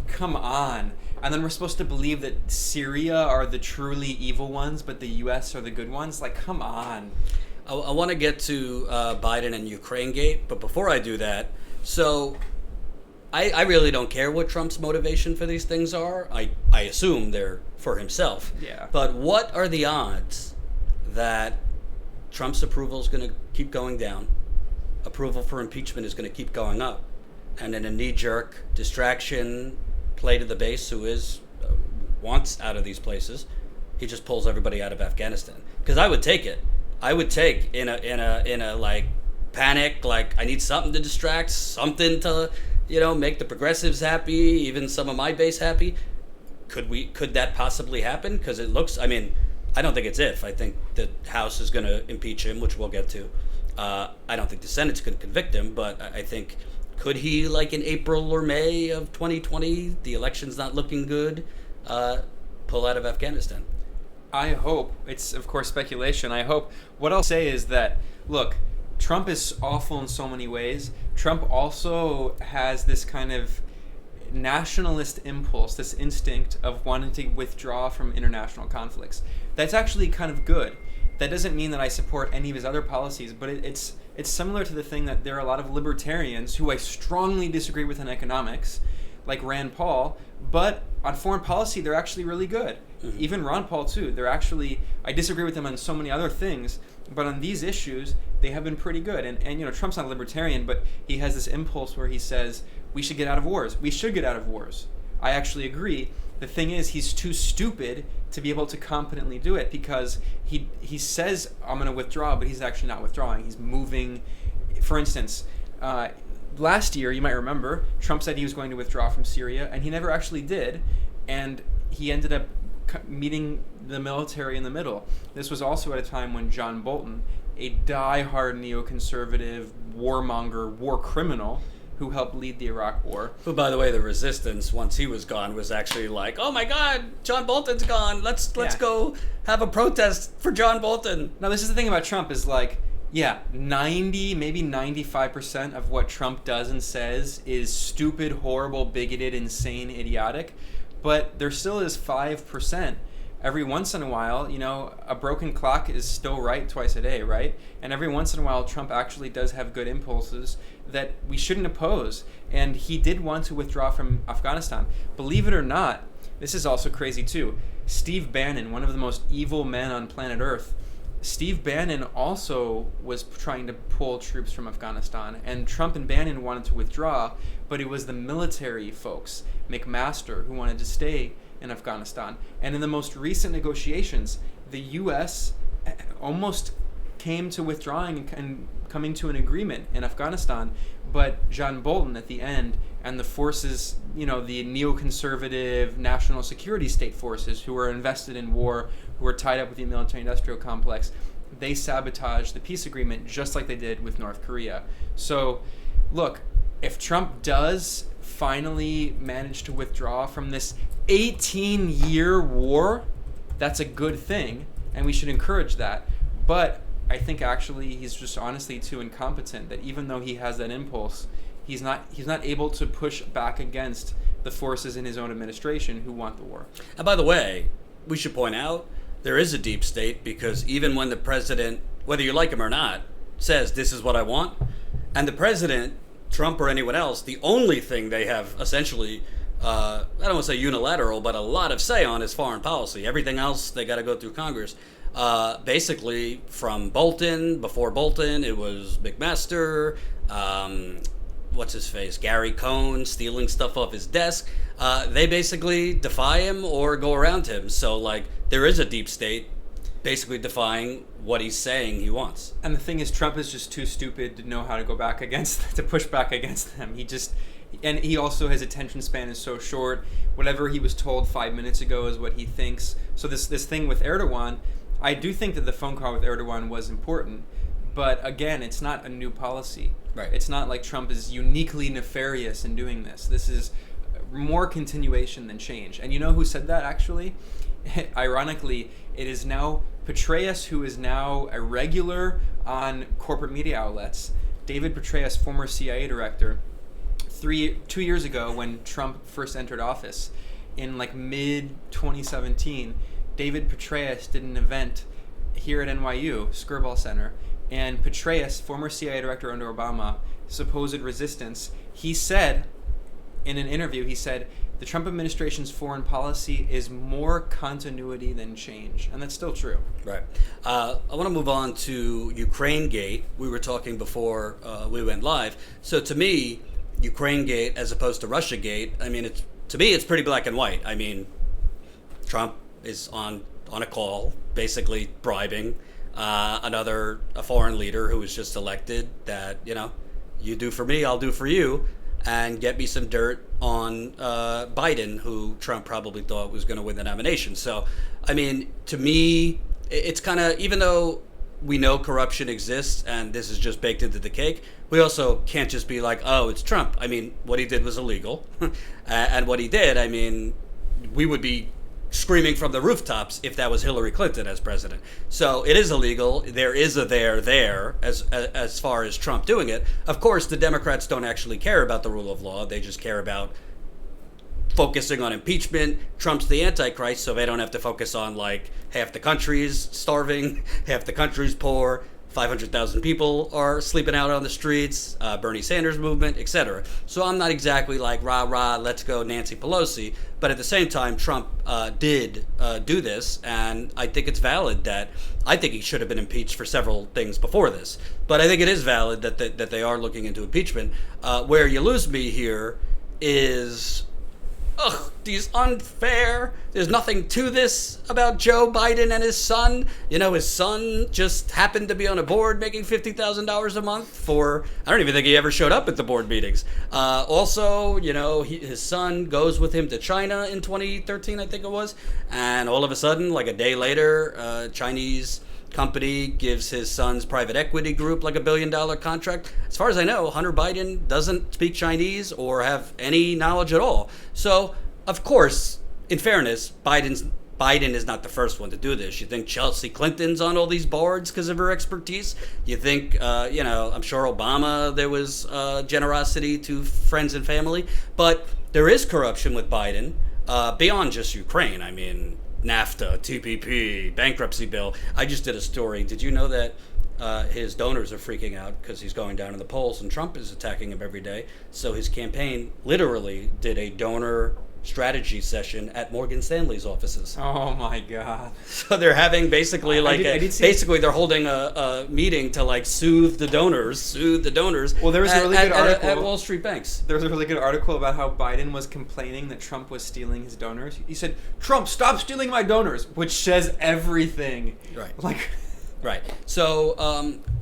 come on. And then we're supposed to believe that Syria are the truly evil ones, but the U.S. are the good ones? Like, come on. I want to get to Biden and Ukrainegate, but before I do that, so I really don't care what Trump's motivation for these things are. I assume they're for himself. Yeah. But what are the odds that Trump's approval is going to keep going down, approval for impeachment is going to keep going up, and in a knee-jerk distraction play to the base who wants out of these places, he just pulls everybody out of Afghanistan? Because I would take it. I would take in a like panic, like I need something to distract, something to, you know, make the progressives happy, even some of my base happy. Could that possibly happen? Because it looks, I mean, I don't think it's if. I think the House is going to impeach him, which we'll get to. I don't think the Senate's going to convict him, but I think, could he, like in April or May of 2020, the election's not looking good, pull out of Afghanistan? I hope. It's, of course, speculation. I hope. What I'll say is that, look, Trump is awful in so many ways. Trump also has this kind of nationalist impulse, this instinct of wanting to withdraw from international conflicts. That's actually kind of good. That doesn't mean that I support any of his other policies, but it's It's similar to the thing that there are a lot of libertarians who I strongly disagree with in economics, like Rand Paul, but on foreign policy, they're actually really good. Mm-hmm. Even Ron Paul, too. I disagree with them on so many other things, but on these issues, they have been pretty good. And Trump's not a libertarian, but he has this impulse where he says, we should get out of wars. We should get out of wars. I actually agree. The thing is, he's too stupid to be able to competently do it, because he says, I'm going to withdraw, but he's actually not withdrawing. He's moving. For instance, last year, you might remember, Trump said he was going to withdraw from Syria, and he never actually did. And he ended up meeting the military in the middle. This was also at a time when John Bolton, a die-hard neoconservative warmonger, war criminal, who helped lead the Iraq War. Who, by the way, the resistance, once he was gone, was actually like, oh my God, John Bolton's gone. Let's go have a protest for John Bolton. Now, this is the thing about Trump is 90, maybe 95% of what Trump does and says is stupid, horrible, bigoted, insane, idiotic. But there still is 5%. Every once in a while, a broken clock is still right twice a day, right? And every once in a while, Trump actually does have good impulses that we shouldn't oppose. And he did want to withdraw from Afghanistan. Believe it or not, this is also crazy too. Steve Bannon, one of the most evil men on planet Earth, Steve Bannon also was trying to pull troops from Afghanistan, and Trump and Bannon wanted to withdraw, but it was the military folks, McMaster, who wanted to stay in Afghanistan. And in the most recent negotiations, the U.S. almost came to withdrawing and coming to an agreement in Afghanistan, but John Bolton at the end and the forces, the neoconservative national security state forces who are invested in war, who are tied up with the military-industrial complex, they sabotaged the peace agreement just like they did with North Korea. So, look, if Trump does finally manage to withdraw from this 18-year war, that's a good thing, and we should encourage that. But I think actually he's just honestly too incompetent that even though he has that impulse, he's not able to push back against the forces in his own administration who want the war. And by the way, we should point out there is a deep state, because even when the president, whether you like him or not, says this is what I want, and the president, Trump or anyone else, the only thing they have essentially, I don't want to say unilateral, but a lot of say on is foreign policy. Everything else, they got to go through Congress. Basically, from Bolton, before Bolton, it was McMaster, what's his face, Gary Cohn, stealing stuff off his desk. They basically defy him or go around him. So, there is a deep state basically defying what he's saying he wants. And the thing is, Trump is just too stupid to know how to to push back against them. And he also, his attention span is so short. Whatever he was told 5 minutes ago is what he thinks. So this thing with Erdogan, I do think that the phone call with Erdogan was important. But again, it's not a new policy. Right. It's not like Trump is uniquely nefarious in doing this. This is more continuation than change. And you know who said that, actually? Ironically, it is now Petraeus, who is now a regular on corporate media outlets. David Petraeus, former CIA director, 2 years ago when Trump first entered office, in mid-2017, David Petraeus did an event here at NYU, Skirball Center, and Petraeus, former CIA director under Obama, supposed resistance, he said, in an interview, the Trump administration's foreign policy is more continuity than change. And that's still true. Right. I want to move on to Ukrainegate. We were talking before we went live. So to me, Ukrainegate as opposed to Russiagate, to me it's pretty black and white. Trump is on a call, basically bribing a foreign leader who was just elected that, you do for me, I'll do for you, and get me some dirt on Biden, who Trump probably thought was going to win the nomination. So, to me, it's kind of, even though we know corruption exists and this is just baked into the cake, we also can't just be like, oh, it's Trump. What he did was illegal. And what he did, we would be screaming from the rooftops if that was Hillary Clinton as president. So it is illegal. There is a there as far as Trump doing it. Of course, the Democrats don't actually care about the rule of law. They just care about focusing on impeachment. Trump's the Antichrist, so they don't have to focus on half the country's starving, half the country's poor, 500,000 people are sleeping out on the streets, Bernie Sanders movement, etc. So I'm not exactly like, rah, rah, let's go Nancy Pelosi. But at the same time, Trump did do this, and I think it's valid that I think he should have been impeached for several things before this. But I think it is valid that they are looking into impeachment. Where you lose me here is... these unfair. There's nothing to this about Joe Biden and his son. You know, his son just happened to be on a board making $50,000 a month for, I don't even think he ever showed up at the board meetings. Also, you know, his son goes with him to China in 2013, I think it was. And all of a sudden, like a day later, Chinese company gives his son's private equity group like $1 billion contract. As far as I know, Hunter Biden doesn't speak Chinese or have any knowledge at all. So, of course, in fairness, Biden is not the first one to do this. You think Chelsea Clinton's on all these boards because of her expertise? You think, I'm sure Obama, there was generosity to friends and family. But there is corruption with Biden beyond just Ukraine. I mean, NAFTA, TPP, bankruptcy bill. I just did a story. Did you know that his donors are freaking out because he's going down in the polls and Trump is attacking him every day? So his campaign literally did a donor strategy session at Morgan Stanley's offices. Oh my God! So they're having basically they're holding a meeting to like soothe the donors. Well, there was a really good article at Wall Street banks. There was a really good article about how Biden was complaining that Trump was stealing his donors. He said, "Trump, stop stealing my donors," which says everything. Right. Right. So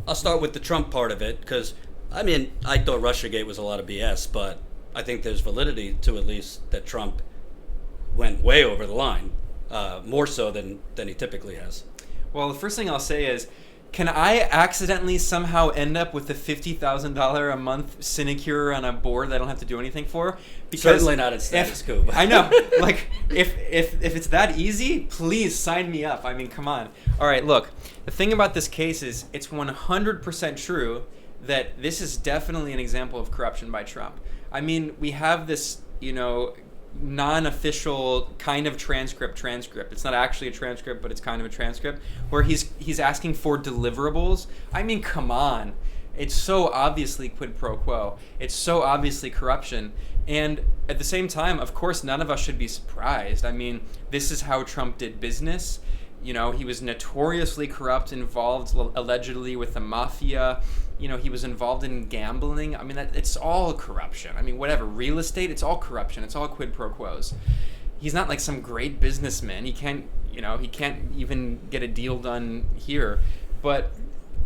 I'll start with the Trump part of it because I mean I thought Russiagate was a lot of BS, but I think there's validity to at least that Trump went way over the line, more so than he typically has. Well, the first thing I'll say is, can I accidentally somehow end up with a $50,000 a month sinecure on a board that I don't have to do anything for? Because certainly not at status quo. I know. Like, if it's that easy, please sign me up. I mean, come on. All right, look. The thing about this case is it's 100% true that this is definitely an example of corruption by Trump. I mean, we have this, non-official kind of transcript. It's not actually a transcript, but it's kind of a transcript, where he's asking for deliverables. I mean, come on. It's so obviously quid pro quo. It's so obviously corruption. And at the same time, of course, none of us should be surprised. I mean, this is how Trump did business. He was notoriously corrupt, involved allegedly with the mafia. He was involved in gambling. I mean, it's all corruption. I mean, whatever, real estate, it's all corruption. It's all quid pro quos. He's not like some great businessman. He can't even get a deal done here. But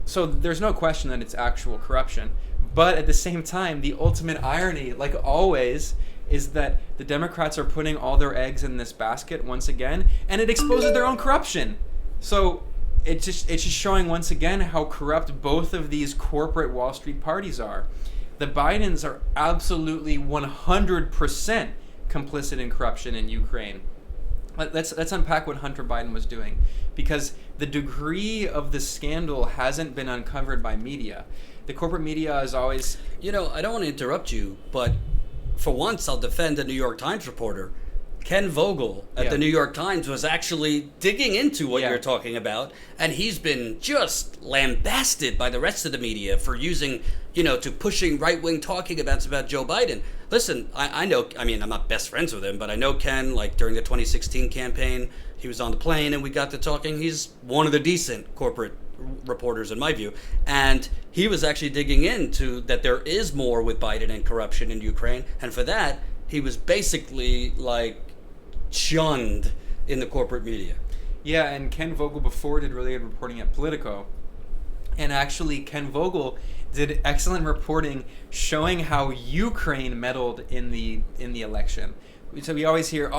so there's no question that it's actual corruption. But at the same time, the ultimate irony, like always, is that the Democrats are putting all their eggs in this basket once again, and it exposes their own corruption. So it's just showing once again how corrupt both of these corporate Wall Street parties are. The Bidens are absolutely 100% complicit in corruption in Ukraine. Let's unpack what Hunter Biden was doing, because the degree of the scandal hasn't been uncovered by media. The corporate media is always... I don't want to interrupt you, but for once I'll defend a New York Times reporter. Ken Vogel at the New York Times was actually digging into what you're talking about, and he's been just lambasted by the rest of the media for using, to pushing right-wing talking about Joe Biden. Listen, I know, I'm not best friends with him, but I know Ken, like during the 2016 campaign, he was on the plane and we got to talking. He's one of the decent corporate reporters in my view, and he was actually digging into that there is more with Biden and corruption in Ukraine, and for that, he was basically like shunned in the corporate media. Yeah, and Ken Vogel before did really good reporting at Politico. And actually, Ken Vogel did excellent reporting showing how Ukraine meddled in the election. So we always hear,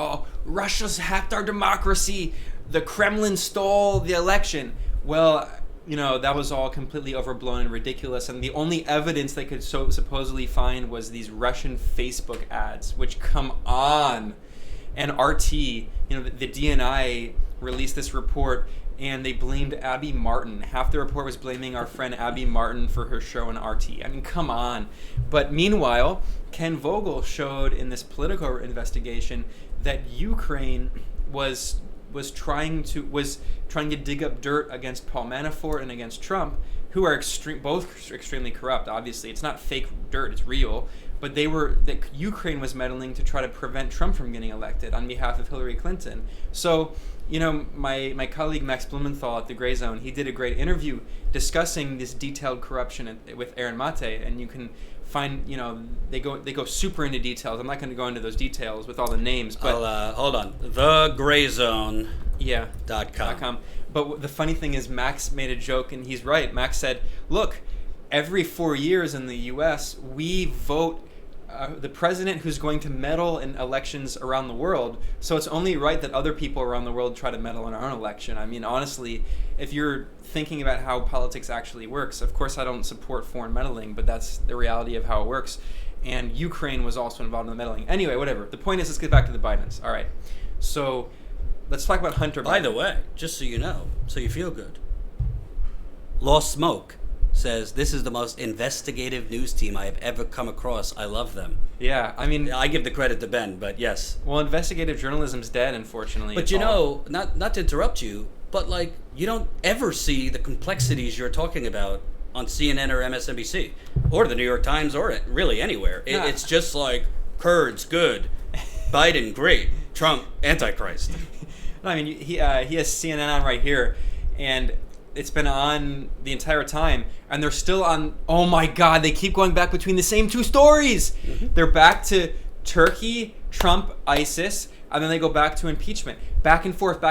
Russia's hacked our democracy. The Kremlin stole the election. Well, that was all completely overblown and ridiculous. And the only evidence they could supposedly find was these Russian Facebook ads, which come on. And RT, the DNI released this report, and they blamed Abby Martin. Half the report was blaming our friend Abby Martin for her show on RT. I mean, come on. But meanwhile, Ken Vogel showed in this Politico investigation that Ukraine was was trying to dig up dirt against Paul Manafort and against Trump, who are both extremely corrupt. Obviously, it's not fake dirt; it's real. But Ukraine was meddling to try to prevent Trump from getting elected on behalf of Hillary Clinton. So, my colleague Max Blumenthal at the Gray Zone, he did a great interview discussing this detailed corruption with Aaron Mate, and you can find, they go super into details. I'm not going to go into those details with all the names, but hold on, thegrayzone.com. Yeah. .com. But the funny thing is, Max made a joke, and he's right. Max said, "Look, every 4 years in the U.S., we vote the president who's going to meddle in elections around the world. So it's only right that other people around the world try to meddle in our own election." I mean, honestly, if you're thinking about how politics actually works, of course I don't support foreign meddling, but that's the reality of how it works. And Ukraine was also involved in the meddling. Anyway, whatever. The point is, let's get back to the Bidens. All right. So let's talk about Hunter Biden. By the way, just so you know, so you feel good, Lost Smoke says, "This is the most investigative news team I have ever come across. I love them." Yeah, I mean, I give the credit to Ben, but yes. Well, investigative journalism's dead, unfortunately. But not to interrupt you, but like, you don't ever see the complexities you're talking about on CNN or MSNBC or the New York Times or really anywhere. It's just like, Kurds good, Biden great, Trump Antichrist. No, I mean, he has CNN on right here, and it's been on the entire time, and they're still on. Oh my God, they keep going back between the same two stories. Mm-hmm. They're back to Turkey, Trump, ISIS, and then they go back to impeachment. Back and forth,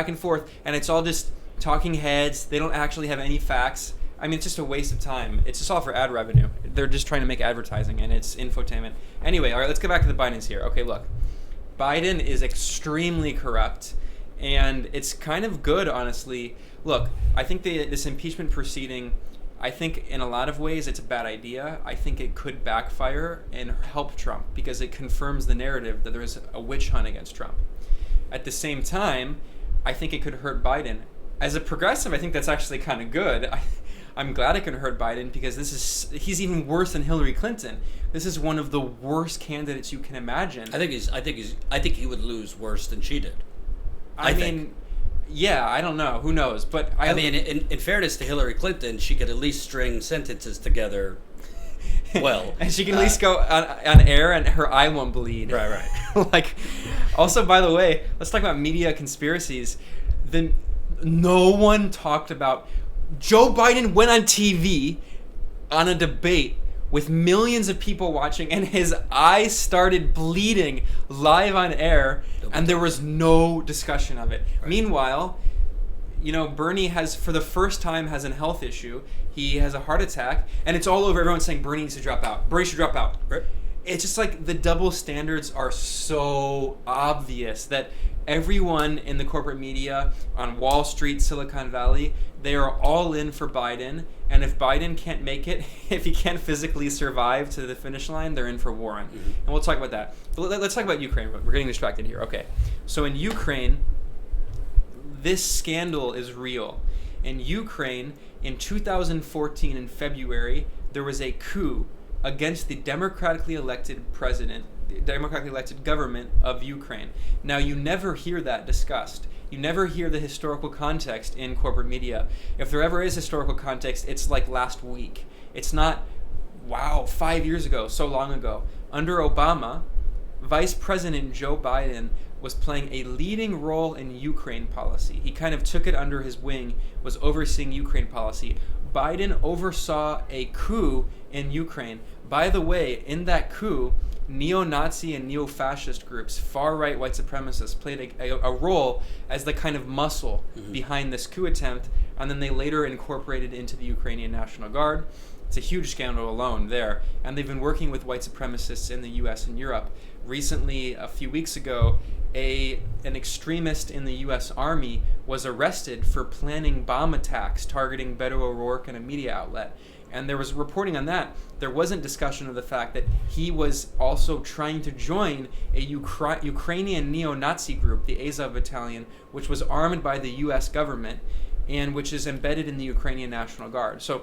and it's all just talking heads. They don't actually have any facts. I mean, it's just a waste of time. It's just all for ad revenue. They're just trying to make advertising, and it's infotainment. Anyway, all right, let's get back to the Bidens here. Okay, look. Biden is extremely corrupt, and it's kind of good, honestly. Look, I think this impeachment proceeding, I think in a lot of ways it's a bad idea. I think it could backfire and help Trump because it confirms the narrative that there is a witch hunt against Trump. At the same time, I think it could hurt Biden. As a progressive, I think that's actually kind of good. I'm glad it could hurt Biden because he's even worse than Hillary Clinton. This is one of the worst candidates you can imagine. I think he would lose worse than she did. I mean, yeah, I don't know. Who knows? But I mean, in fairness to Hillary Clinton, she could at least string sentences together well. And she can at least go on air and her eye won't bleed. Right. Like, also, by the way, let's talk about media conspiracies. No one talked about Joe Biden went on TV on a debate with millions of people watching, and his eyes started bleeding live on air, and there was no discussion of it. Right. Meanwhile, Bernie for the first time has a health issue. He has a heart attack, and it's all over. Everyone's saying Bernie needs to drop out. Bernie should drop out. Right. It's just like the double standards are so obvious that everyone in the corporate media on Wall Street, Silicon Valley, they are all in for Biden. And if Biden can't make it, if he can't physically survive to the finish line, they're in for Warren. Mm-hmm. And we'll talk about that. But let's talk about Ukraine. We're getting distracted here. Okay. So in Ukraine, this scandal is real. In Ukraine, in 2014 in February, there was a coup against the democratically elected president, the democratically elected government of Ukraine. Now, you never hear that discussed. You never hear the historical context in corporate media. If there ever is historical context, it's like last week. It's not, 5 years ago, so long ago. Under Obama, Vice President Joe Biden was playing a leading role in Ukraine policy. He kind of took it under his wing, was overseeing Ukraine policy. Biden oversaw a coup in Ukraine. By the way, in that coup, neo-Nazi and neo-fascist groups, far-right white supremacists, played a role as the kind of muscle behind this coup attempt, and then they later incorporated into the Ukrainian National Guard. It's a huge scandal alone there, and they've been working with white supremacists in the US and Europe. Recently, a few weeks ago, an extremist in the US Army was arrested for planning bomb attacks targeting Beto O'Rourke and a media outlet. And there was reporting on that. There wasn't discussion of the fact that he was also trying to join a Ukrainian neo-Nazi group, the Azov Battalion, which was armed by the U.S. government and which is embedded in the Ukrainian National Guard. So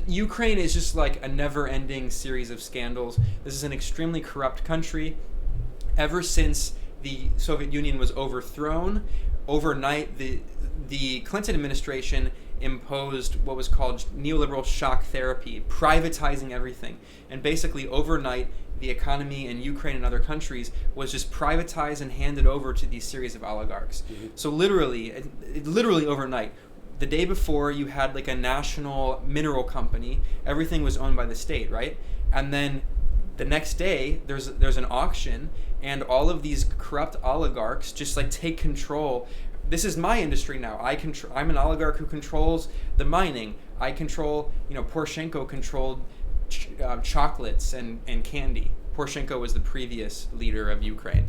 Ukraine is just like a never-ending series of scandals. This is an extremely corrupt country. Ever since the Soviet Union was overthrown, overnight, the Clinton administration imposed what was called neoliberal shock therapy, privatizing everything. And basically, overnight, the economy in Ukraine and other countries was just privatized and handed over to these series of oligarchs. Mm-hmm. So literally overnight, the day before, you had like a national mineral company. Everything was owned by the state, right? And then the next day, there's an auction, and all of these corrupt oligarchs just like take control. This is my industry now. I'm an oligarch who controls the mining. I control, Poroshenko controlled chocolates and candy. Poroshenko was the previous leader of Ukraine,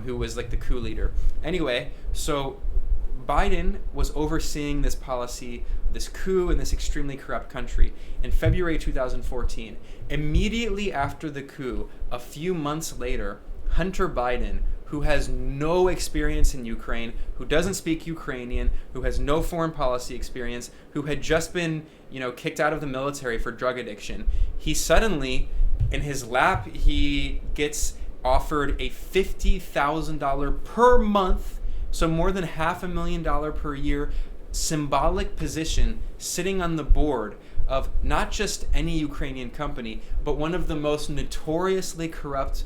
who was like the coup leader. Anyway, so Biden was overseeing this policy, this coup in this extremely corrupt country. In February 2014, immediately after the coup, a few months later, Hunter Biden, who has no experience in Ukraine, who doesn't speak Ukrainian, who has no foreign policy experience, who had just been, kicked out of the military for drug addiction, he suddenly, in his lap, he gets offered a $50,000 per month, so more than $500,000 per year, symbolic position sitting on the board of not just any Ukrainian company, but one of the most notoriously corrupt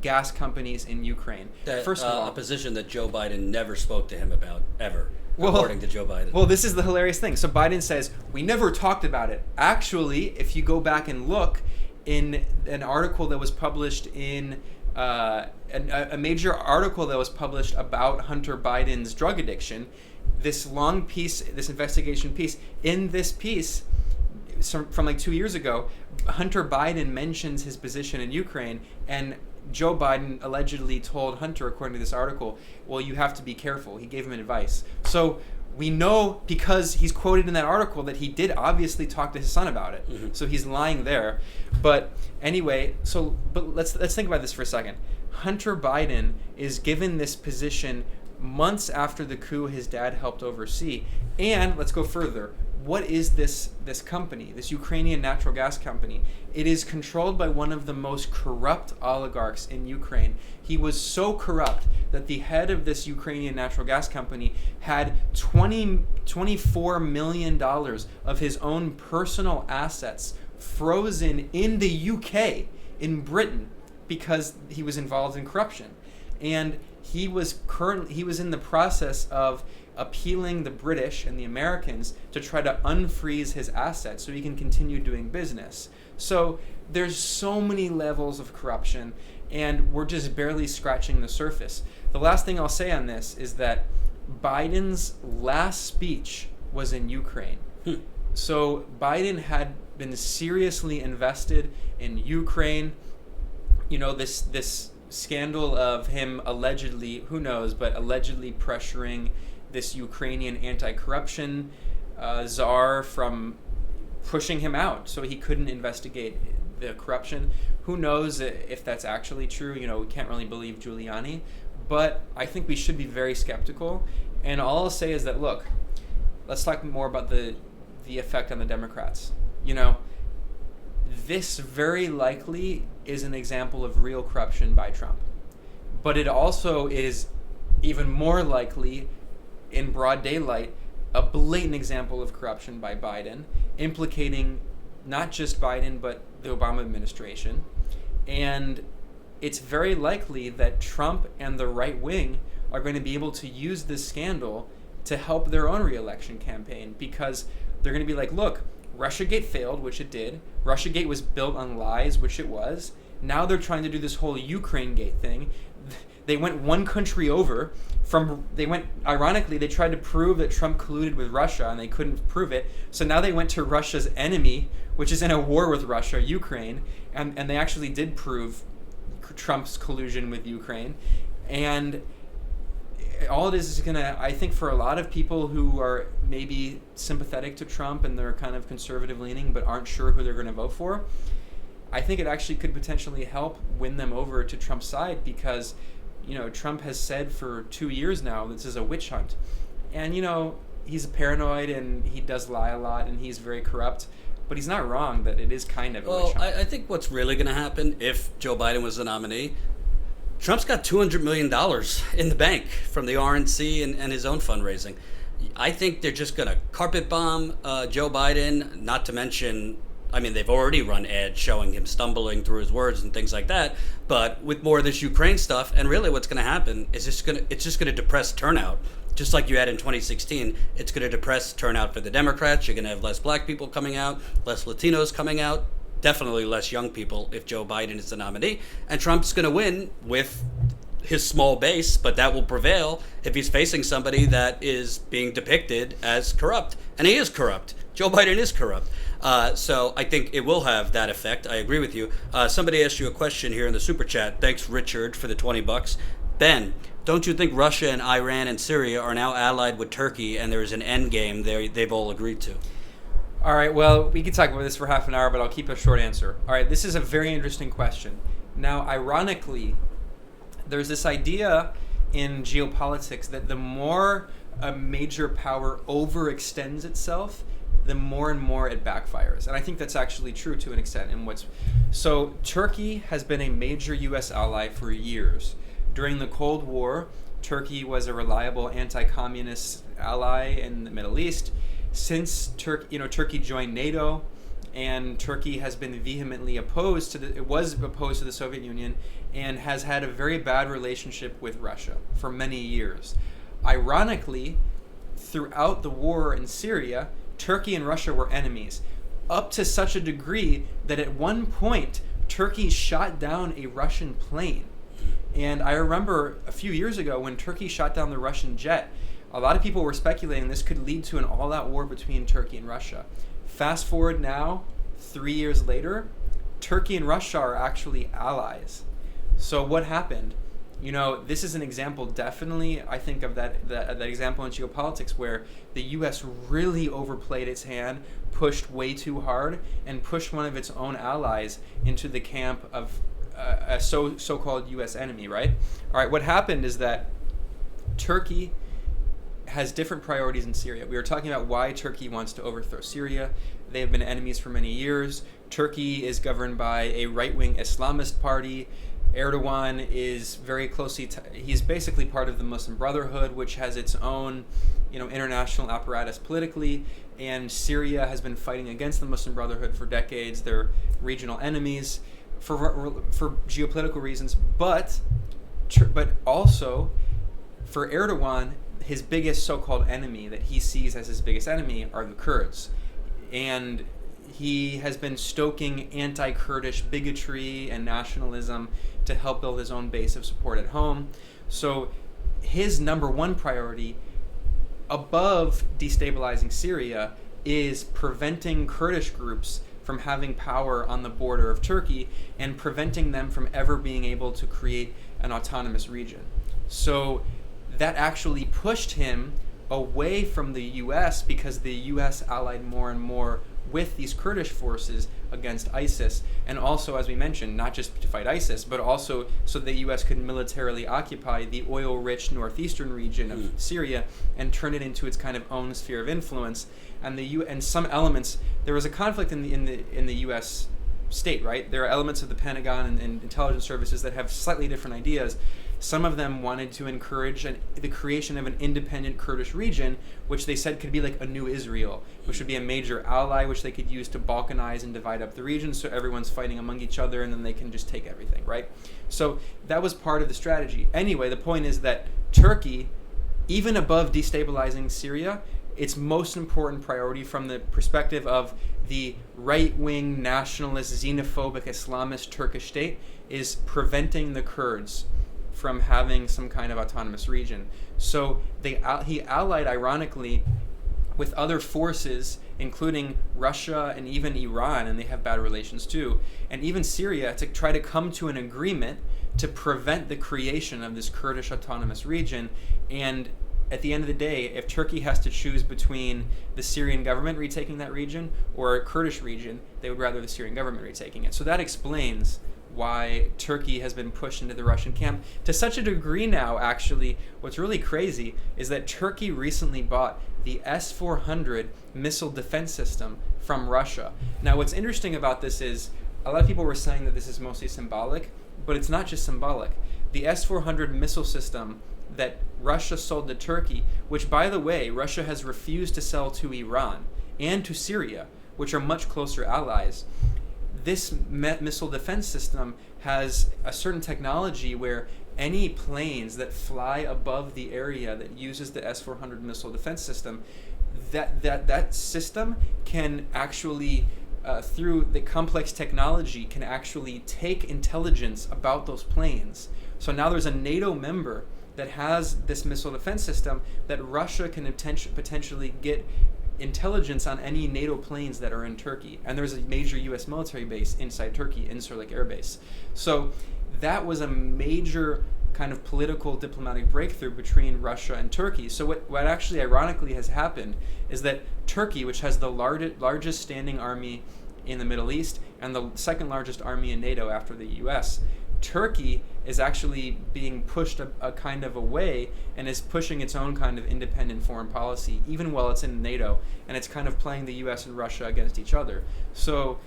gas companies in Ukraine. First of all, a position that Joe Biden never spoke to him about, ever, according to Joe Biden. Well, this is the hilarious thing. So Biden says, we never talked about it. Actually, if you go back and look in an article that was published in a major article that was published about Hunter Biden's drug addiction, this long piece, this investigation piece, in this piece from like 2 years ago, Hunter Biden mentions his position in Ukraine, and Joe Biden allegedly told Hunter, according to this article, well, you have to be careful. He gave him advice. So we know, because he's quoted in that article, that he did obviously talk to his son about it. Mm-hmm. So he's lying there. But anyway, but let's think about this for a second. Hunter Biden is given this position months after the coup his dad helped oversee. And let's go further. What is this company, this Ukrainian natural gas company? It is controlled by one of the most corrupt oligarchs in Ukraine. He was so corrupt that the head of this Ukrainian natural gas company had $24 million of his own personal assets frozen in the UK, in Britain, because he was involved in corruption. And he was in the process of appealing the British and the Americans to try to unfreeze his assets so he can continue doing business. So there's so many levels of corruption, and we're just barely scratching the surface. The last thing I'll say on this is that Biden's last speech was in Ukraine. So Biden had been seriously invested in Ukraine. This scandal of him allegedly, who knows, but allegedly pressuring this Ukrainian anti-corruption czar from pushing him out so he couldn't investigate the corruption. Who knows if that's actually true? We can't really believe Giuliani, but I think we should be very skeptical. And all I'll say is that, look, let's talk more about the effect on the Democrats. This very likely is an example of real corruption by Trump, but it also is even more likely, in broad daylight, a blatant example of corruption by Biden, implicating not just Biden, but the Obama administration. And it's very likely that Trump and the right wing are going to be able to use this scandal to help their own re-election campaign, because they're going to be like, look, Russiagate failed, which it did. Russiagate was built on lies, which it was. Now they're trying to do this whole Ukrainegate thing. They went one country over ironically, they tried to prove that Trump colluded with Russia, and they couldn't prove it. So now they went to Russia's enemy, which is in a war with Russia, Ukraine, and they actually did prove Trump's collusion with Ukraine. And all it is going to, I think, for a lot of people who are maybe sympathetic to Trump and they're kind of conservative leaning but aren't sure who they're going to vote for, I think it actually could potentially help win them over to Trump's side, because Trump has said for 2 years now this is a witch hunt. And, he's paranoid and he does lie a lot and he's very corrupt. But he's not wrong that it is kind of a witch hunt. I think what's really going to happen if Joe Biden was the nominee, Trump's got $200 million in the bank from the RNC and his own fundraising. I think they're just going to carpet bomb Joe Biden, not to mention, I mean, they've already run ads showing him stumbling through his words and things like that. But with more of this Ukraine stuff, and really what's going to happen is it's just going to depress turnout. Just like you had in 2016, it's going to depress turnout for the Democrats. You're going to have less black people coming out, less Latinos coming out, definitely less young people if Joe Biden is the nominee. And Trump's going to win with his small base, but that will prevail if he's facing somebody that is being depicted as corrupt. And he is corrupt. Joe Biden is corrupt. So I think it will have that effect. I agree with you. Somebody asked you a question here in the super chat. Thanks, Richard, for the $20. Ben, don't you think Russia and Iran and Syria are now allied with Turkey and there is an end game they've all agreed to? All right, well, we could talk about this for half an hour, but I'll keep a short answer. All right, this is a very interesting question. Now, ironically, there's this idea in geopolitics that the more a major power overextends itself, the more and more it backfires. And I think that's actually true to an extent. So Turkey has been a major U.S. ally for years. During the Cold War, Turkey was a reliable anti-communist ally in the Middle East. Since Turkey joined NATO, and Turkey has been vehemently opposed to the Soviet Union and has had a very bad relationship with Russia for many years. Ironically, throughout the war in Syria, Turkey and Russia were enemies, up to such a degree that at one point Turkey shot down a Russian plane. And I remember a few years ago when Turkey shot down the Russian jet, a lot of people were speculating this could lead to an all-out war between Turkey and Russia. Fast forward now, 3 years later, Turkey and Russia are actually allies. So what happened? This is an example, definitely, I think, of that example in geopolitics where the U.S. really overplayed its hand, pushed way too hard, and pushed one of its own allies into the camp of a so-called U.S. enemy, right? All right, what happened is that Turkey has different priorities in Syria. We were talking about why Turkey wants to overthrow Syria. They have been enemies for many years. Turkey is governed by a right-wing Islamist party. Erdogan is very closely he's basically part of the Muslim Brotherhood, which has its own international apparatus politically, and Syria has been fighting against the Muslim Brotherhood for decades. They're regional enemies for geopolitical reasons, but also for Erdogan, his biggest so-called enemy that he sees as his biggest enemy are the Kurds. And he has been stoking anti-Kurdish bigotry and nationalism to help build his own base of support at home. So his number one priority, above destabilizing Syria, is preventing Kurdish groups from having power on the border of Turkey and preventing them from ever being able to create an autonomous region. So that actually pushed him away from the U.S. because the U.S. allied more and more with these Kurdish forces against ISIS, and also, as we mentioned, not just to fight ISIS, but also so the U.S. could militarily occupy the oil-rich northeastern region of Syria and turn it into its kind of own sphere of influence. And some elements, there was a conflict in the U.S. state, right? There are elements of the Pentagon and intelligence services that have slightly different ideas. Some of them wanted to encourage the creation of an independent Kurdish region, which they said could be like a new Israel, which would be a major ally, which they could use to balkanize and divide up the region so everyone's fighting among each other and then they can just take everything, right? So that was part of the strategy. Anyway, the point is that Turkey, even above destabilizing Syria, its most important priority from the perspective of the right-wing, nationalist, xenophobic, Islamist Turkish state is preventing the Kurds from having some kind of autonomous region. So he allied, ironically, with other forces, including Russia and even Iran, and they have bad relations too, and even Syria, to try to come to an agreement to prevent the creation of this Kurdish autonomous region. And at the end of the day, if Turkey has to choose between the Syrian government retaking that region or a Kurdish region, they would rather the Syrian government retaking it. So that explains why Turkey has been pushed into the Russian camp to such a degree now. Actually, what's really crazy is that Turkey recently bought the S-400 missile defense system from Russia. Now, what's interesting about this is a lot of people were saying that this is mostly symbolic, but it's not just symbolic. the S-400 missile system that Russia sold to Turkey, which, by the way, Russia has refused to sell to Iran and to Syria, which are much closer allies. This missile defense system has a certain technology where any planes that fly above the area that uses the S-400 missile defense system, that system can actually, through the complex technology, can actually take intelligence about those planes. So now there's a NATO member that has this missile defense system that Russia can potentially get intelligence on any NATO planes that are in Turkey. And there's a major U.S. military base inside Turkey, Incirlik Air Base. So that was a major kind of political diplomatic breakthrough between Russia and Turkey. So what actually ironically has happened is that Turkey, which has the largest standing army in the Middle East and the second largest army in NATO after the U.S., Turkey is actually being pushed a kind of away and is pushing its own kind of independent foreign policy, even while it's in NATO, and it's kind of playing the U.S. and Russia against each other. So,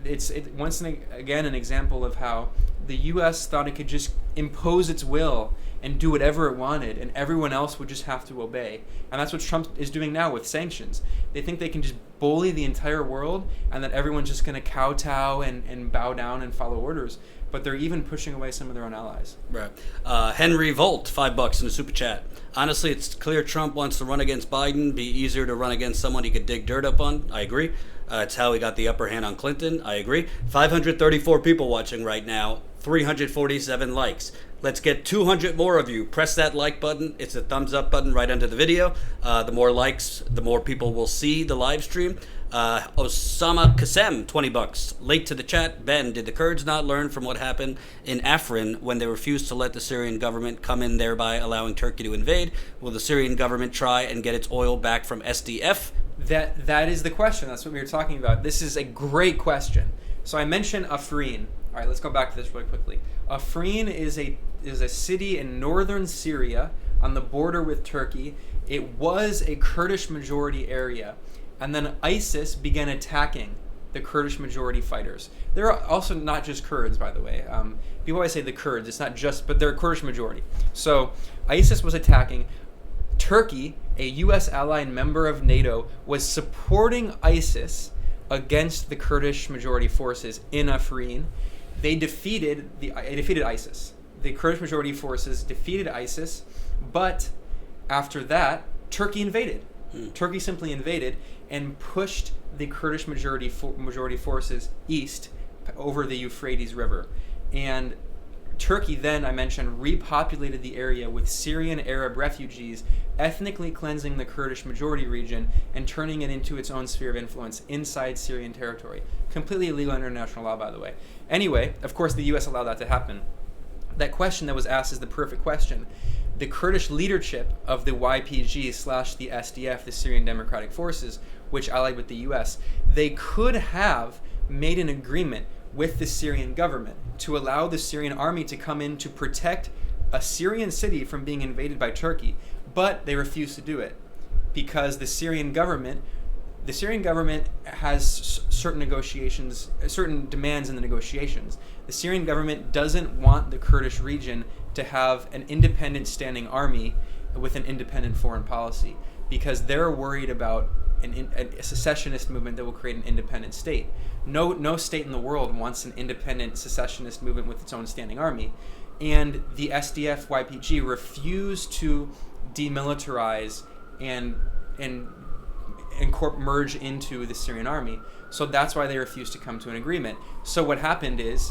it's once again an example of how the U.S. thought it could just impose its will and do whatever it wanted, and everyone else would just have to obey. And that's what Trump is doing now with sanctions. They think they can just bully the entire world, and that everyone's just going to kowtow and bow down and follow orders. But they're even pushing away some of their own allies. Right. Henry Volt, $5 in the super chat. Honestly, it's clear Trump wants to run against Biden. Be easier to run against someone he could dig dirt up on. I agree. It's how he got the upper hand on Clinton. I agree. 534 people watching right now. 347 likes. Let's get 200 more of you. Press that like button. It's a thumbs up button right under the video. The more likes, the more people will see the live stream. Osama Kasem, $20. Late to the chat. Ben, did the Kurds not learn from what happened in Afrin when they refused to let the Syrian government come in, thereby allowing Turkey to invade? Will the Syrian government try and get its oil back from SDF? That is the question. That's what we were talking about. This is a great question. So I mentioned Afrin. All right, let's go back to this really quickly. Afrin is a city in northern Syria on the border with Turkey. It was a Kurdish majority area. And then ISIS began attacking the Kurdish majority fighters. They're also not just Kurds, by the way. People always say the Kurds. It's not just, but they're a Kurdish majority. So ISIS was attacking. Turkey, a U.S. ally and member of NATO, was supporting ISIS against the Kurdish majority forces in Afrin. They defeated ISIS. The Kurdish majority forces defeated ISIS, but after that, Turkey invaded. Turkey simply invaded and pushed the Kurdish majority forces east over the Euphrates River. And Turkey then, I mentioned, repopulated the area with Syrian Arab refugees, ethnically cleansing the Kurdish majority region and turning it into its own sphere of influence inside Syrian territory. Completely illegal under international law, by the way. Anyway, of course, the U.S. allowed that to happen. That question that was asked is the perfect question. The Kurdish leadership of the YPG/the SDF, the Syrian Democratic Forces, which allied with the U.S., they could have made an agreement with the Syrian government to allow the Syrian army to come in to protect a Syrian city from being invaded by Turkey, but they refused to do it because the Syrian government has certain demands in the negotiations. The Syrian government doesn't want the Kurdish region to have an independent standing army with an independent foreign policy because they're worried about a secessionist movement that will create an independent state. No state in the world wants an independent secessionist movement with its own standing army. And the SDF YPG refused to demilitarize and merge into the Syrian army. So that's why they refused to come to an agreement. So what happened is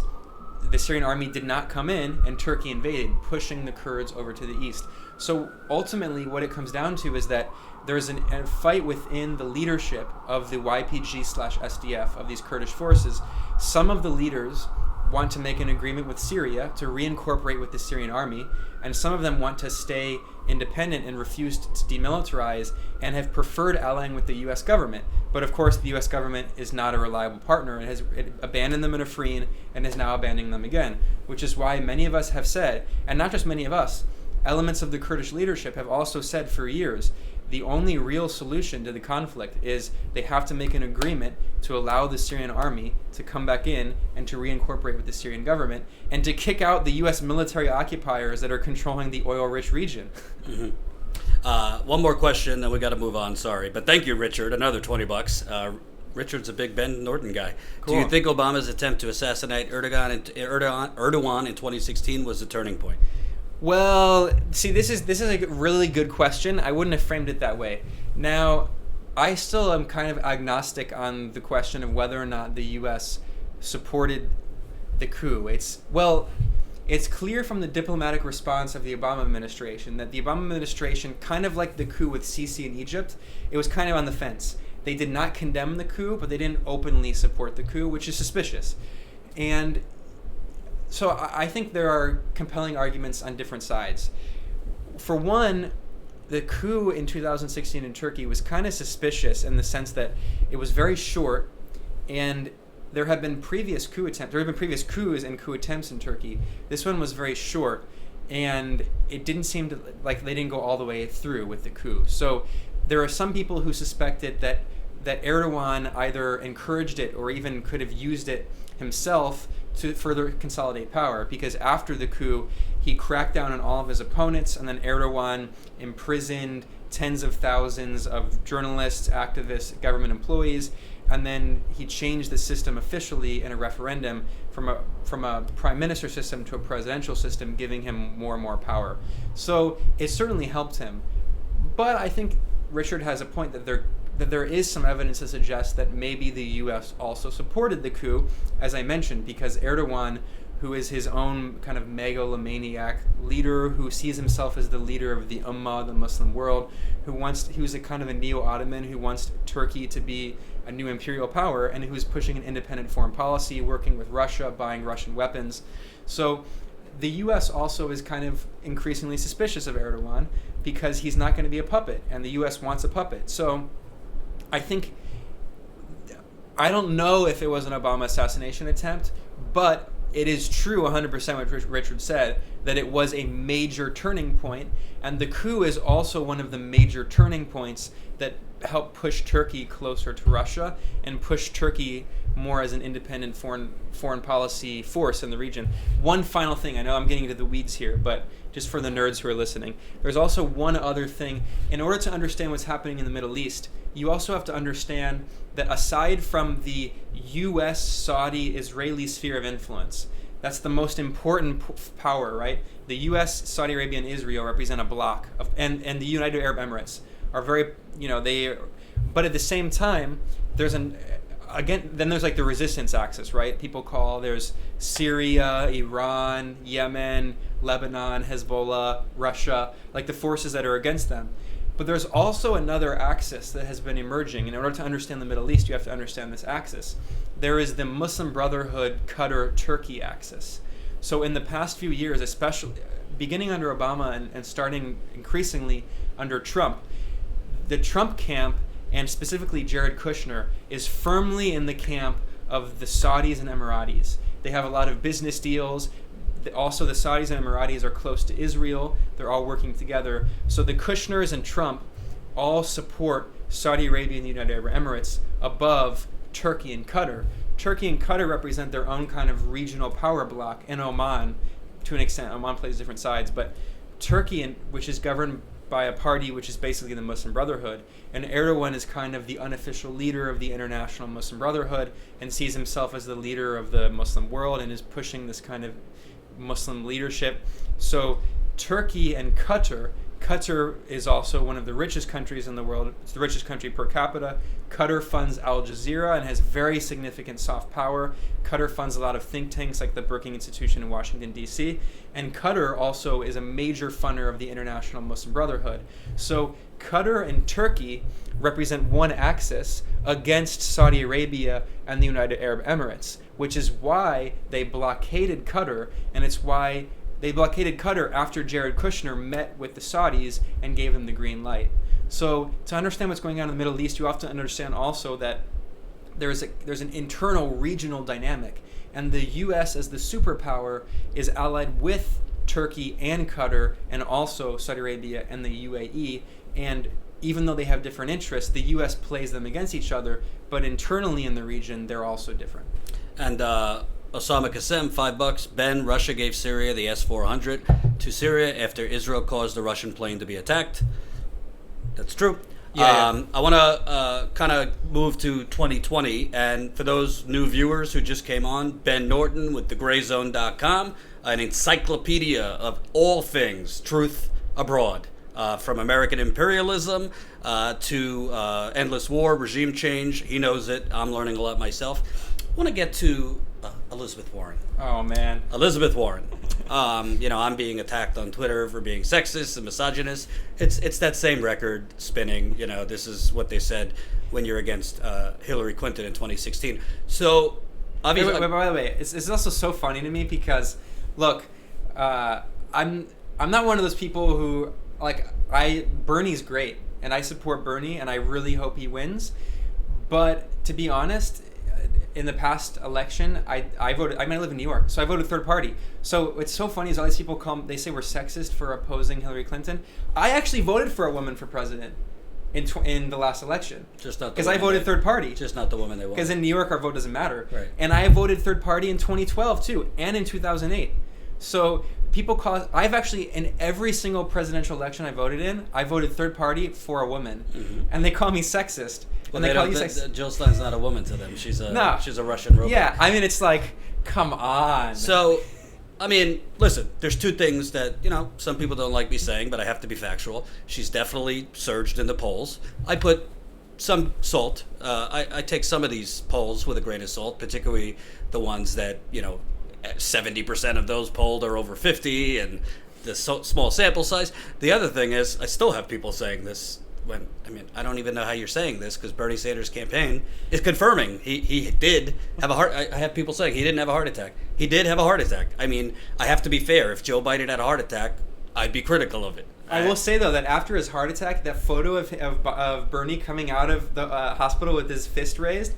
the Syrian army did not come in and Turkey invaded, pushing the Kurds over to the east. So ultimately what it comes down to is that there's a fight within the leadership of the YPG/SDF, of these Kurdish forces. Some of the leaders want to make an agreement with Syria to reincorporate with the Syrian army, and some of them want to stay independent and refuse to demilitarize and have preferred allying with the U.S. government. But of course, the U.S. government is not a reliable partner and has abandoned them in Afrin and is now abandoning them again, which is why many of us have said, and not just many of us, elements of the Kurdish leadership have also said for years the only real solution to the conflict is they have to make an agreement to allow the Syrian army to come back in and to reincorporate with the Syrian government and to kick out the U.S. military occupiers that are controlling the oil-rich region. One more question, then we got to move on. Sorry, but thank you, Richard. Another $20. Richard's a big Ben Norton guy. Cool. Do you think Obama's attempt to assassinate Erdogan in 2016 was a turning point? Well, see, this is a really good question. I wouldn't have framed it that way. Now, I still am kind of agnostic on the question of whether or not the U.S. supported the coup. It's clear from the diplomatic response of the Obama administration that the Obama administration, kind of like the coup with Sisi in Egypt, it was kind of on the fence. They did not condemn the coup, but they didn't openly support the coup, which is suspicious. And so I think there are compelling arguments on different sides. For one, the coup in 2016 in Turkey was kind of suspicious in the sense that it was very short, and there have been previous coup attempts. There have been previous coups and coup attempts in Turkey. This one was very short, and it didn't seem to like they didn't go all the way through with the coup. So there are some people who suspected that Erdogan either encouraged it or even could have used it himself to further consolidate power, because after the coup, he cracked down on all of his opponents, and then Erdogan imprisoned tens of thousands of journalists, activists, government employees, and then he changed the system officially in a referendum from a prime minister system to a presidential system, giving him more and more power. So it certainly helped him. But I think Richard has a point that there is some evidence to suggest that maybe the U.S. also supported the coup, as I mentioned, because Erdogan, who is his own kind of megalomaniac leader, who sees himself as the leader of the Ummah, the Muslim world, who's a kind of a neo-Ottoman who wants Turkey to be a new imperial power, and who's pushing an independent foreign policy, working with Russia, buying Russian weapons. So the U.S. also is kind of increasingly suspicious of Erdogan because he's not going to be a puppet, and the U.S. wants a puppet. So I don't know if it was an Obama assassination attempt, but it is true 100% what Richard said, that it was a major turning point, and the coup is also one of the major turning points that helped push Turkey closer to Russia and push Turkey more as an independent foreign policy force in the region. One final thing, I know I'm getting into the weeds here, but just for the nerds who are listening, there's also one other thing. In order to understand what's happening in the Middle East, you also have to understand that aside from the U.S., Saudi, Israeli sphere of influence, that's the most important power, right? The U.S., Saudi Arabia, and Israel represent a bloc, and the United Arab Emirates are very, but at the same time, there's there's like the resistance axis, right? There's Syria, Iran, Yemen, Lebanon, Hezbollah, Russia, like the forces that are against them. But there's also another axis that has been emerging. In order to understand the Middle East, you have to understand this axis. There is the Muslim Brotherhood, Qatar, Turkey axis. So in the past few years, especially beginning under Obama and starting increasingly under Trump, the Trump camp, and specifically Jared Kushner, is firmly in the camp of the Saudis and Emiratis. They have a lot of business deals. Also, the Saudis and Emiratis are close to Israel. They're all working together. So the Kushners and Trump all support Saudi Arabia and the United Arab Emirates above Turkey and Qatar. Turkey and Qatar represent their own kind of regional power bloc, and Oman, to an extent. Oman plays different sides, but Turkey, which is governed by a party which is basically the Muslim Brotherhood, and Erdogan is kind of the unofficial leader of the international Muslim Brotherhood and sees himself as the leader of the Muslim world and is pushing this kind of Muslim leadership. So Turkey and Qatar is also one of the richest countries in the world. It's the richest country per capita. Qatar funds Al Jazeera and has very significant soft power. Qatar funds a lot of think tanks like the Brookings Institution in Washington, D.C. And Qatar also is a major funder of the International Muslim Brotherhood. So Qatar and Turkey represent one axis against Saudi Arabia and the United Arab Emirates, which is why they blockaded Qatar, and it's why they blockaded Qatar after Jared Kushner met with the Saudis and gave them the green light. So to understand what's going on in the Middle East, you have to understand also that there's an internal regional dynamic, and the U.S. as the superpower is allied with Turkey and Qatar and also Saudi Arabia and the UAE, and even though they have different interests, the U.S. plays them against each other, but internally in the region, they're also different. And Osama Qasem, $5. Ben, Russia gave Syria the S-400 to Syria after Israel caused the Russian plane to be attacked. That's true. Yeah. I want to kind of move to 2020. And for those new viewers who just came on, Ben Norton with thegrayzone.com, an encyclopedia of all things truth abroad. From American imperialism to endless war, regime change. He knows it. I'm learning a lot myself. I want to get to Elizabeth Warren. Oh, man. Elizabeth Warren. I'm being attacked on Twitter for being sexist and misogynist. It's that same record spinning. This is what they said when you're against Hillary Clinton in 2016. So, obviously... Wait, by the way, it's also so funny to me because, look, I'm not one of those people who... Bernie's great, and I support Bernie, and I really hope he wins. But to be honest, in the past election, I voted. I live in New York, so I voted third party. So what's so funny is all these people they say we're sexist for opposing Hillary Clinton. I actually voted for a woman for president in the last election. Just not because I voted third party. Just not the woman they want. Because in New York, our vote doesn't matter. Right. And I voted third party in 2012 too, and in 2008. So I've actually, in every single presidential election I voted in, I voted third party for a woman. Mm-hmm. And they call me sexist. Well, they call you sexist. Jill Stein's not a woman to them. She's a Russian robot. Yeah, it's like, come on. So, listen, there's two things that, some people don't like me saying, but I have to be factual. She's definitely surged in the polls. I put some salt. I take some of these polls with a grain of salt, particularly the ones that, 70% of those polled are over 50 and the small sample size. The other thing is, I still have people saying this when, I don't even know how you're saying this because Bernie Sanders' campaign is confirming he did have a heart. I have people saying he didn't have a heart attack. He did have a heart attack. I have to be fair. If Joe Biden had a heart attack, I'd be critical of it. I will say, though, that after his heart attack, that photo of Bernie coming out of the hospital with his fist raised,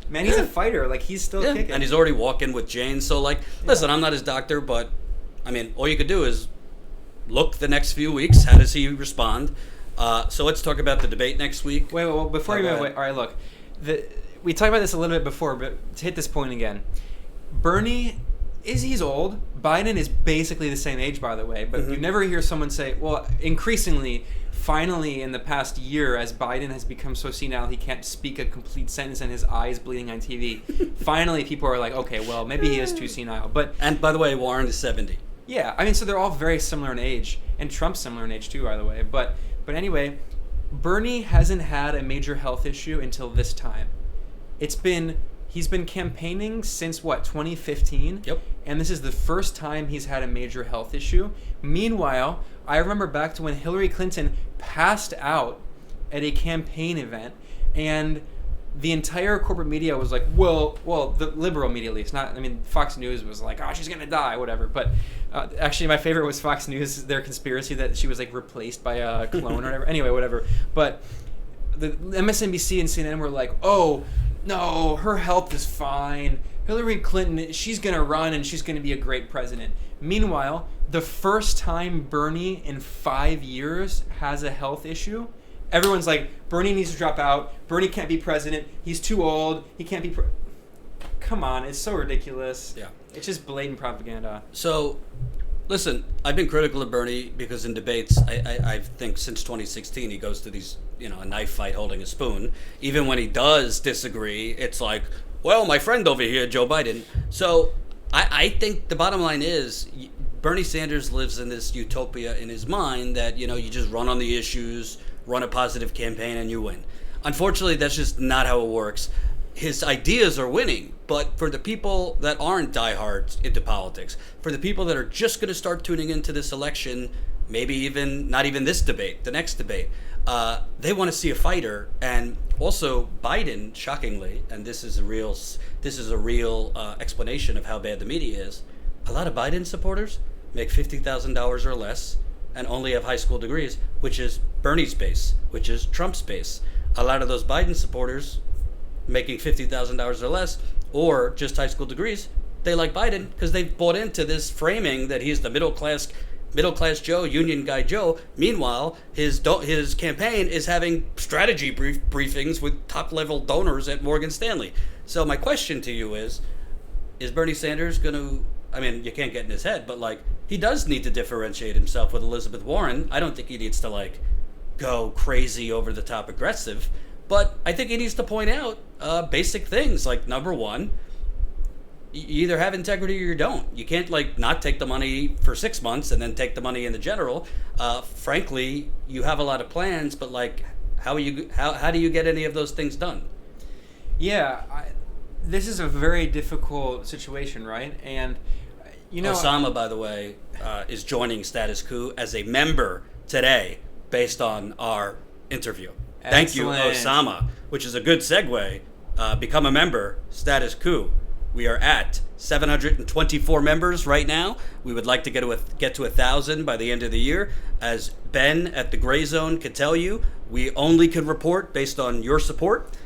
man, he's a fighter. He's still kicking. And he's already walking with Jane. So, listen, I'm not his doctor, but, all you could do is look the next few weeks. How does he respond? So let's talk about the debate next week. Wait, before you wait. All right, look. We talked about this a little bit before, but to hit this point again. Bernie, he's old. Biden is basically the same age, by the way. But you never hear someone say, well, increasingly... Finally, in the past year, as Biden has become so senile he can't speak a complete sentence and his eyes bleeding on TV, finally people are like, okay, well, maybe he is too senile. And by the way, Warren is 70. Yeah, so they're all very similar in age, and Trump's similar in age too, by the way. But anyway, Bernie hasn't had a major health issue until this time. He's been campaigning since 2015? Yep. And this is the first time he's had a major health issue. Meanwhile, I remember back to when Hillary Clinton passed out at a campaign event, and the entire corporate media was like, well, the liberal media at least, Fox News was like, oh, she's going to die, whatever. But actually, my favorite was Fox News, their conspiracy that she was replaced by a clone or whatever. Anyway, whatever. But the MSNBC and CNN were like, oh, no, her health is fine. Hillary Clinton, she's going to run and she's going to be a great president. Meanwhile, the first time Bernie in 5 years has a health issue, everyone's like, Bernie needs to drop out. Bernie can't be president. He's too old. He can't be Come on, it's so ridiculous. Yeah. It's just blatant propaganda. So, listen, I've been critical of Bernie because in debates, I think since 2016, he goes to these, a knife fight holding a spoon. Even when he does disagree, it's like, well, my friend over here, Joe Biden. So I think the bottom line is Bernie Sanders lives in this utopia in his mind that, you just run on the issues, run a positive campaign, and you win. Unfortunately, that's just not how it works. His ideas are winning, but for the people that aren't diehards into politics, for the people that are just going to start tuning into this election, maybe even not even this debate, the next debate, they want to see a fighter. And also Biden, shockingly, and this is a real explanation of how bad the media is. A lot of Biden supporters make $50,000 or less and only have high school degrees, which is Bernie's base, which is Trump's base. A lot of those Biden supporters making $50,000 or less, or just high school degrees, they like Biden because they've bought into this framing that he's the middle class middle class Joe, union guy Joe. Meanwhile, his campaign is having strategy briefings with top level donors at Morgan Stanley. So my question to you is Bernie Sanders going to? I mean, you can't get in his head, but like he does need to differentiate himself with Elizabeth Warren. I don't think he needs to like go crazy over the top aggressive, but I think he needs to point out basic things like number one. You either have integrity or you don't. You can't like not take the money for 6 months and then take the money in the general. Frankly, you have a lot of plans, but like, how do you get any of those things done? Yeah, this is a very difficult situation, right? And Osama, by the way, is joining Status Quo as a member today, based on our interview. Thank you, Osama, which is a good segue. Become a member, Status Quo. We are at 724 members right now. We would like to get to 1,000 by the end of the year. As Ben at the Gray Zone could tell you, we only can report based on your support.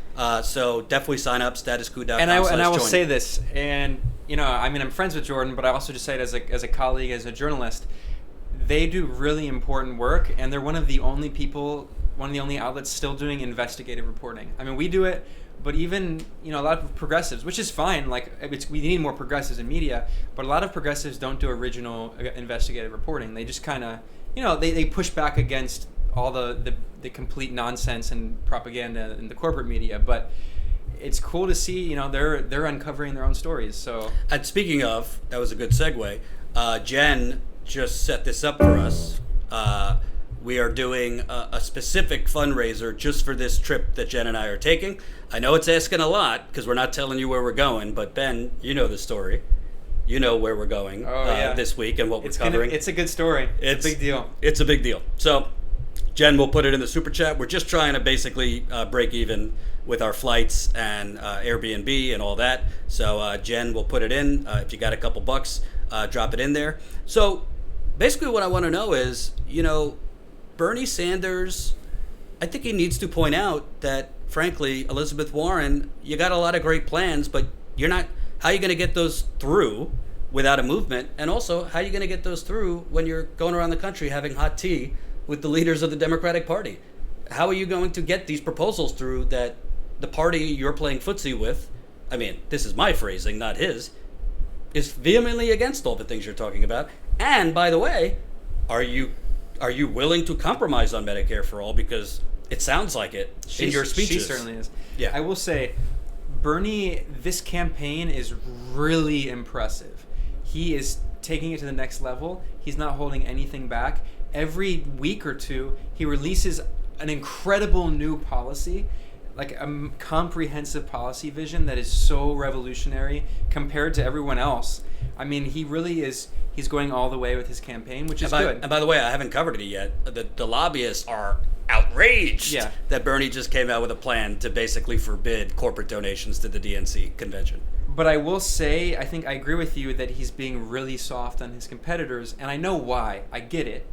So definitely sign up, statusquo.com. And I will say this, and I'm friends with Jordan, but I also just say it as a colleague, as a journalist. They do really important work, and they're one of the only outlets still doing investigative reporting. I mean, we do it. But even, a lot of progressives, which is fine, like we need more progressives in media, but a lot of progressives don't do original investigative reporting. They just kind of, they push back against all the complete nonsense and propaganda in the corporate media. But it's cool to see, they're uncovering their own stories. So, and speaking of, that was a good segue. Jen just set this up for us. We are doing a specific fundraiser just for this trip that Jen and I are taking. I know it's asking a lot because we're not telling you where we're going, but Ben, you know the story. You know where we're going this week and what we're covering. It's a good story. It's a big deal. It's a big deal. So Jen will put it in the super chat. We're just trying to basically break even with our flights and Airbnb and all that. So Jen will put it in. If you got a couple bucks, drop it in there. So basically what I want to know is, Bernie Sanders, I think he needs to point out that, frankly, Elizabeth Warren, you got a lot of great plans, but how are you going to get those through without a movement? And also, how are you going to get those through when you're going around the country having hot tea with the leaders of the Democratic Party? How are you going to get these proposals through that the party you're playing footsie with, I mean, this is my phrasing, not his, is vehemently against all the things you're talking about? And, by the way, are you willing to compromise on Medicare for all? Because it sounds like it in your speeches. She certainly is. Yeah. I will say, Bernie, this campaign is really impressive. He is taking it to the next level. He's not holding anything back. Every week or two, he releases an incredible new policy, like a comprehensive policy vision that is so revolutionary compared to everyone else. I mean, he really is. He's going all the way with his campaign, which is good. And by the way, I haven't covered it yet. The lobbyists are outraged that Bernie just came out with a plan to basically forbid corporate donations to the DNC convention. But I will say, I think I agree with you that he's being really soft on his competitors, and I know why. I get it.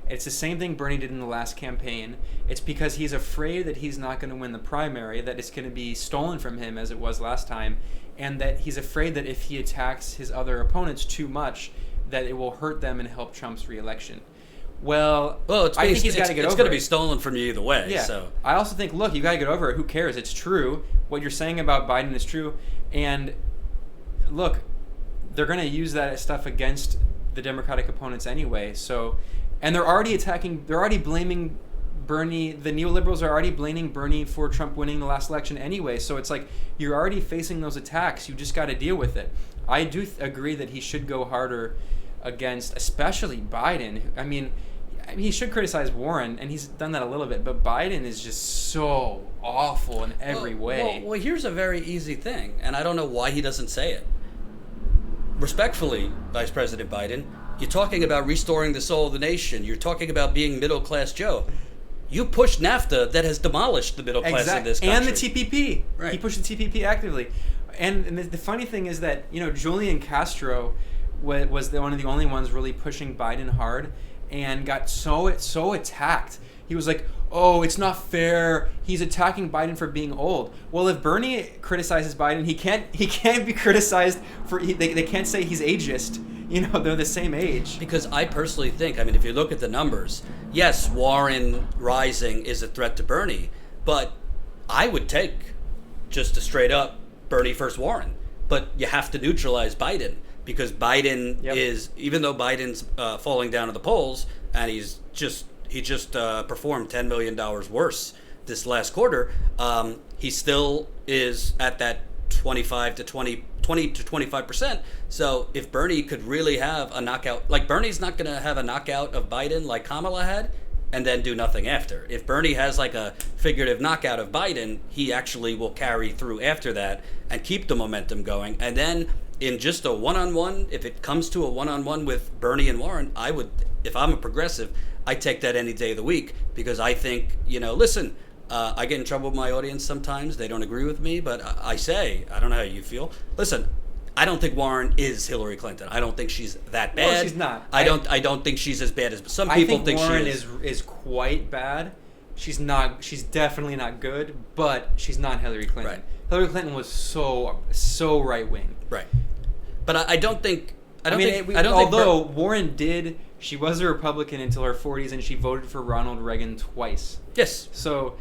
It's the same thing Bernie did in the last campaign. It's because he's afraid that he's not going to win the primary, that it's going to be stolen from him as it was last time, and that he's afraid that if he attacks his other opponents too much, that it will hurt them and help Trump's reelection. Well, I think he's got to get over it. It's going to be stolen from you either way. Yeah. So I also think, look, you got to get over it. Who cares? It's true. What you're saying about Biden is true. And look, they're going to use that stuff against the Democratic opponents anyway. So, and they're already blaming Bernie. The neoliberals are already blaming Bernie for Trump winning the last election anyway. So it's like you're already facing those attacks. You just got to deal with it. I do agree that he should go harder against, especially Biden. I mean, he should criticize Warren, and he's done that a little bit, but Biden is just so awful in every way. Well, here's a very easy thing, and I don't know why he doesn't say it. Respectfully, Vice President Biden, you're talking about restoring the soul of the nation. You're talking about being middle-class Joe. You pushed NAFTA that has demolished the middle class of this country. And the TPP. Right. He pushed the TPP actively. And the funny thing is that, Julian Castro was one of the only ones really pushing Biden hard and got so attacked. He was like, oh, it's not fair. He's attacking Biden for being old. Well, if Bernie criticizes Biden, he can't be criticized for. They can't say he's ageist. they're the same age. Because I personally think, I mean, if you look at the numbers, yes, Warren rising is a threat to Bernie, but I would take just a straight up Bernie versus Warren. But you have to neutralize Biden, because Biden is, even though Biden's falling down to the polls, and he just performed $10 million worse this last quarter, he still is at that 20 to 25%. So if Bernie could really have a knockout, like Bernie's not going to have a knockout of Biden like Kamala had and then do nothing after. If Bernie has like a figurative knockout of Biden, he actually will carry through after that and keep the momentum going. And then in just a one-on-one, if it comes to a one-on-one with Bernie and Warren, I would, if I'm a progressive, I take that any day of the week, because I think, listen, I get in trouble with my audience sometimes. They don't agree with me, but I say, I don't know how you feel. Listen, I don't think Warren is Hillary Clinton. I don't think she's that bad. No, she's not. I don't think she's as bad as some people think Warren she is. is quite bad. She's not. She's definitely not good, but she's not Hillary Clinton. Right. Hillary Clinton was so right wing. Right. But I don't think. Although Warren did, she was a Republican until her 40s, and she voted for Ronald Reagan twice. Yes. So,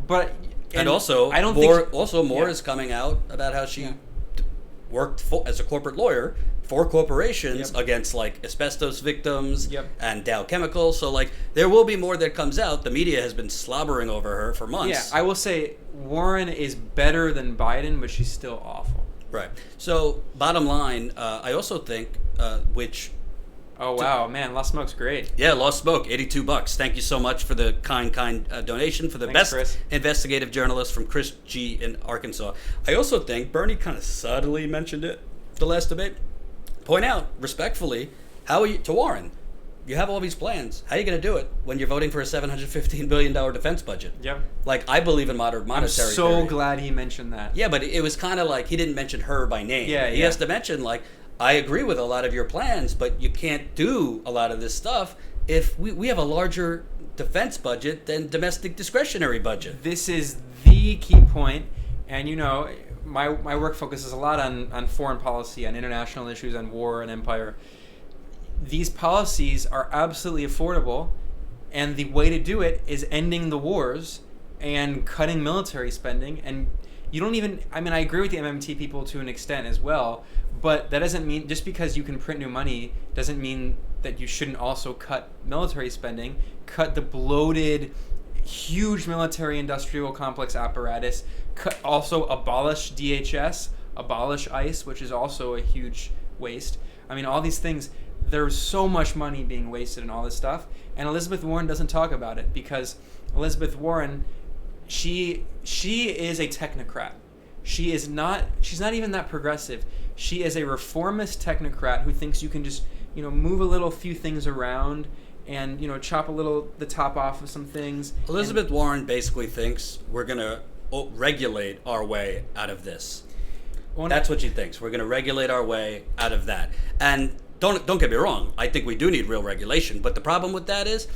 but and also, I don't Moore is coming out about how she worked as a corporate lawyer for corporations against like asbestos victims and Dow Chemical. So like there will be more that comes out. The media has been slobbering over her for months. Yeah, I will say Warren is better than Biden, but she's still awful. Right. So bottom line, I also think which. Oh wow, man! Lost Smoke's great. Yeah, Lost Smoke, $82. Thank you so much for the kind donation for the Thanks, best Chris. Investigative journalist from Chris G in Arkansas. I also think Bernie kind of subtly mentioned it the last debate. Point out respectfully, how are you to Warren? You have all these plans. How are you going to do it when you're voting for a $715 billion defense budget? Yep. Like, I believe in modern monetary I'm so theory. glad he mentioned that. Yeah, but it was kind of like he didn't mention her by name. Yeah, He has to mention, like, I agree with a lot of your plans, but you can't do a lot of this stuff if we have a larger defense budget than domestic discretionary budget. This is the key point, and my work focuses a lot on foreign policy, on international issues, on war and empire. These policies are absolutely affordable, and the way to do it is ending the wars and cutting military spending. And you don't even, I agree with the MMT people to an extent as well, but that doesn't mean, just because you can print new money doesn't mean that you shouldn't also cut military spending, cut the bloated, huge military industrial complex apparatus, also abolish DHS, abolish ICE, which is also a huge waste. All these things, there's so much money being wasted in all this stuff, and Elizabeth Warren doesn't talk about it, because Elizabeth Warren, she is a technocrat. She's not even that progressive. She is a reformist technocrat who thinks you can just, move a few things around and, chop the top off of some things. Elizabeth Warren basically thinks we're going to regulate our way out of this. That's what she thinks. We're going to regulate our way out of that. And don't get me wrong. I think we do need real regulation. But the problem with that is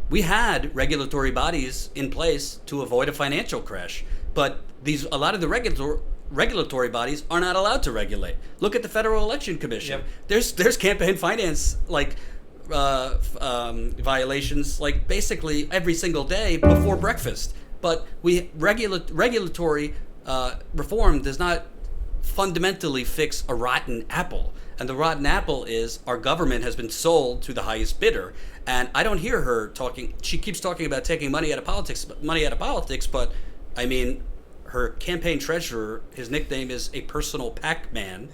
we had regulatory bodies in place to avoid a financial crash. But a lot of the regulatory bodies are not allowed to regulate. Look at the Federal Election Commission. Yep. There's campaign finance violations basically every single day before breakfast. But regulatory reform does not fundamentally fix a rotten apple. And the rotten apple is our government has been sold to the highest bidder. And I don't hear her talking. She keeps talking about taking money out of politics. But her campaign treasurer, his nickname is a personal Pac-Man.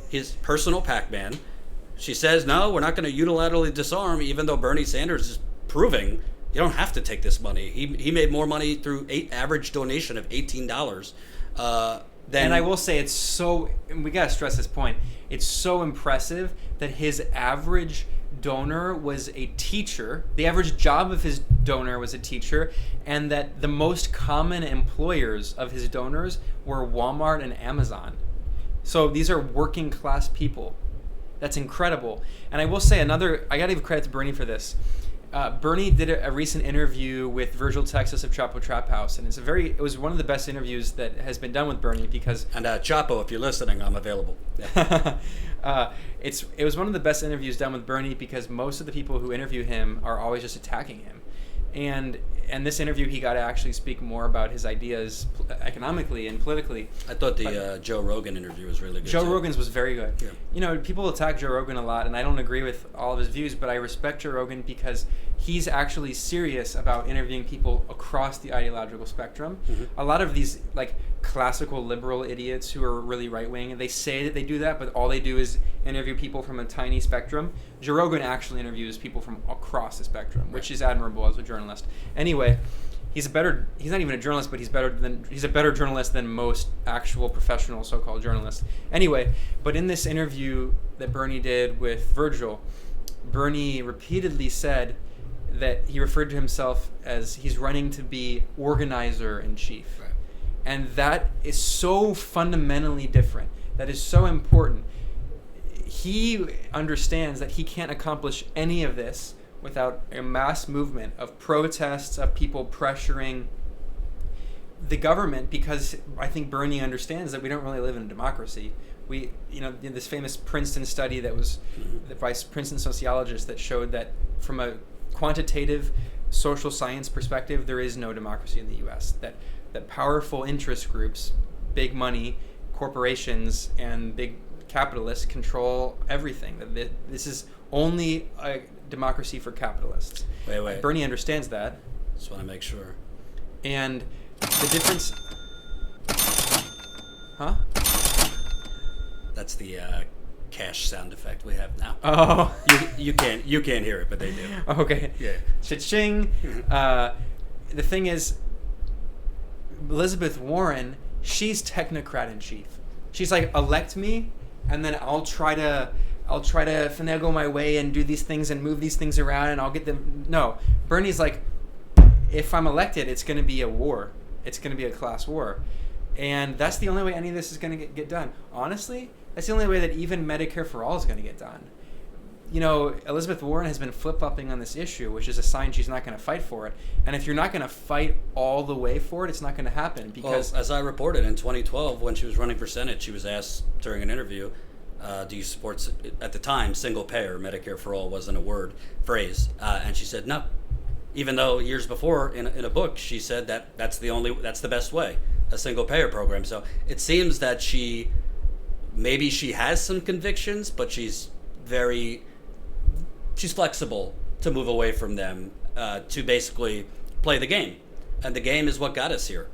His personal Pac-Man. She says, no, we're not going to unilaterally disarm, even though Bernie Sanders is proving you don't have to take this money. He made more money through average donation of $18. And I will say we got to stress this point, it's so impressive that his average donor was a teacher. The average job of his donor was a teacher, and that the most common employers of his donors were Walmart and Amazon. So these are working class people. That's incredible. And I will say I got to give credit to Bernie for this. Bernie did a recent interview with Virgil Texas of Chapo Trap House, and it was one of the best interviews that has been done with Bernie because. And Chapo, if you're listening, I'm available. Yeah. It was one of the best interviews done with Bernie because most of the people who interview him are always just attacking him, and this interview he got to actually speak more about his ideas economically and politically. I thought the Joe Rogan interview was really good. Joe Rogan's was very good. Yeah. You know, people attack Joe Rogan a lot, and I don't agree with all of his views, but I respect Joe Rogan because he's actually serious about interviewing people across the ideological spectrum. Mm-hmm. A lot of these like classical liberal idiots who are really right-wing, they say that they do that, but all they do is interview people from a tiny spectrum. Joe Rogan actually interviews people from across the spectrum, which is admirable as a journalist. Anyway, he's not even a journalist, but he's a better journalist than most actual professional so-called journalists. Anyway, but in this interview that Bernie did with Virgil, Bernie repeatedly said that he referred to himself as he's running to be organizer-in-chief. Right. And that is so fundamentally different. That is so important. He understands that he can't accomplish any of this without a mass movement of protests, of people pressuring the government, because I think Bernie understands that we don't really live in a democracy. We, this famous Princeton study that was by Princeton sociologists that showed that from a quantitative social science perspective, there is no democracy in the U.S. That powerful interest groups, big money, corporations, and big capitalists control everything. That this is only a democracy for capitalists. Wait. Bernie understands that. Just want to make sure. And the difference... Huh? That's the cash sound effect we have now. Oh. You can't hear it, but they do. Okay. Yeah. Cha-ching. The thing is, Elizabeth Warren, she's technocrat in chief. She's like, elect me, and then I'll try to finagle my way and do these things and move these things around, and I'll get them. No, Bernie's like, if I'm elected, it's going to be a war. It's going to be a class war, and that's the only way any of this is going to get done. Honestly, that's the only way that even Medicare for all is going to get done. Elizabeth Warren has been flip-flopping on this issue, which is a sign she's not going to fight for it. And if you're not going to fight all the way for it, it's not going to happen. Because, as I reported in 2012, when she was running for Senate, she was asked during an interview, do you support, at the time, single payer, Medicare for all wasn't a phrase, and she said no. Even though years before, in a book, she said that's the best way, a single payer program. So it seems that maybe she has some convictions, but she's flexible to move away from them, to basically play the game. And the game is what got us here,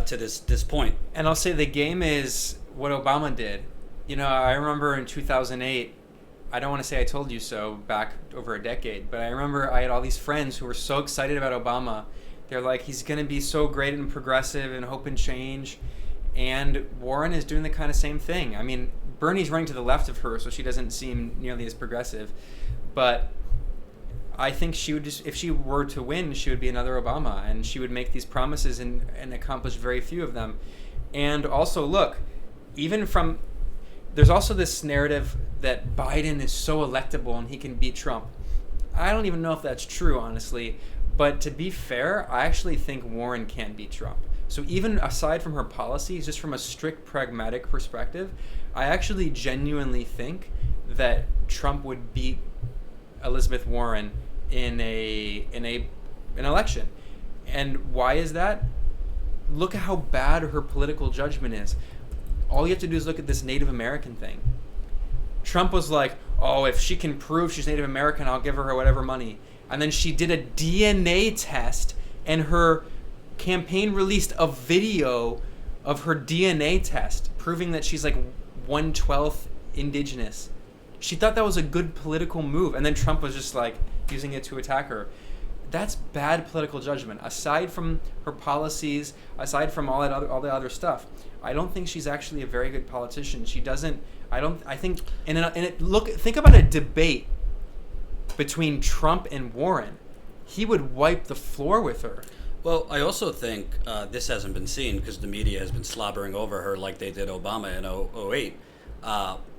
to this point. And I'll say the game is what Obama did. I remember in 2008, I don't want to say I told you so back over a decade, but I remember I had all these friends who were so excited about Obama. They're like, he's going to be so great and progressive and hope and change. And Warren is doing the kind of same thing. I mean, Bernie's running to the left of her, so she doesn't seem nearly as progressive. But I think she would if she were to win, she would be another Obama, and she would make these promises and accomplish very few of them. And also, look, there's also this narrative that Biden is so electable and he can beat Trump. I don't even know if that's true, honestly. But to be fair, I actually think Warren can't beat Trump. So even aside from her policies, just from a strict pragmatic perspective, I actually genuinely think that Trump would beat Elizabeth Warren in an election. And why is that? Look at how bad her political judgment is. All you have to do is look at this Native American thing. Trump was like, oh, if she can prove she's Native American, I'll give her whatever money. And then she did a DNA test, and her campaign released a video of her DNA test proving that she's like 1/12 indigenous. She thought that was a good political move, and then Trump was just like using it to attack her. That's bad political judgment. Aside from her policies, aside from all the other stuff, I don't think she's actually a very good politician. She doesn't. I think. Think about a debate between Trump and Warren. He would wipe the floor with her. Well, I also think this hasn't been seen because the media has been slobbering over her like they did Obama in 2008.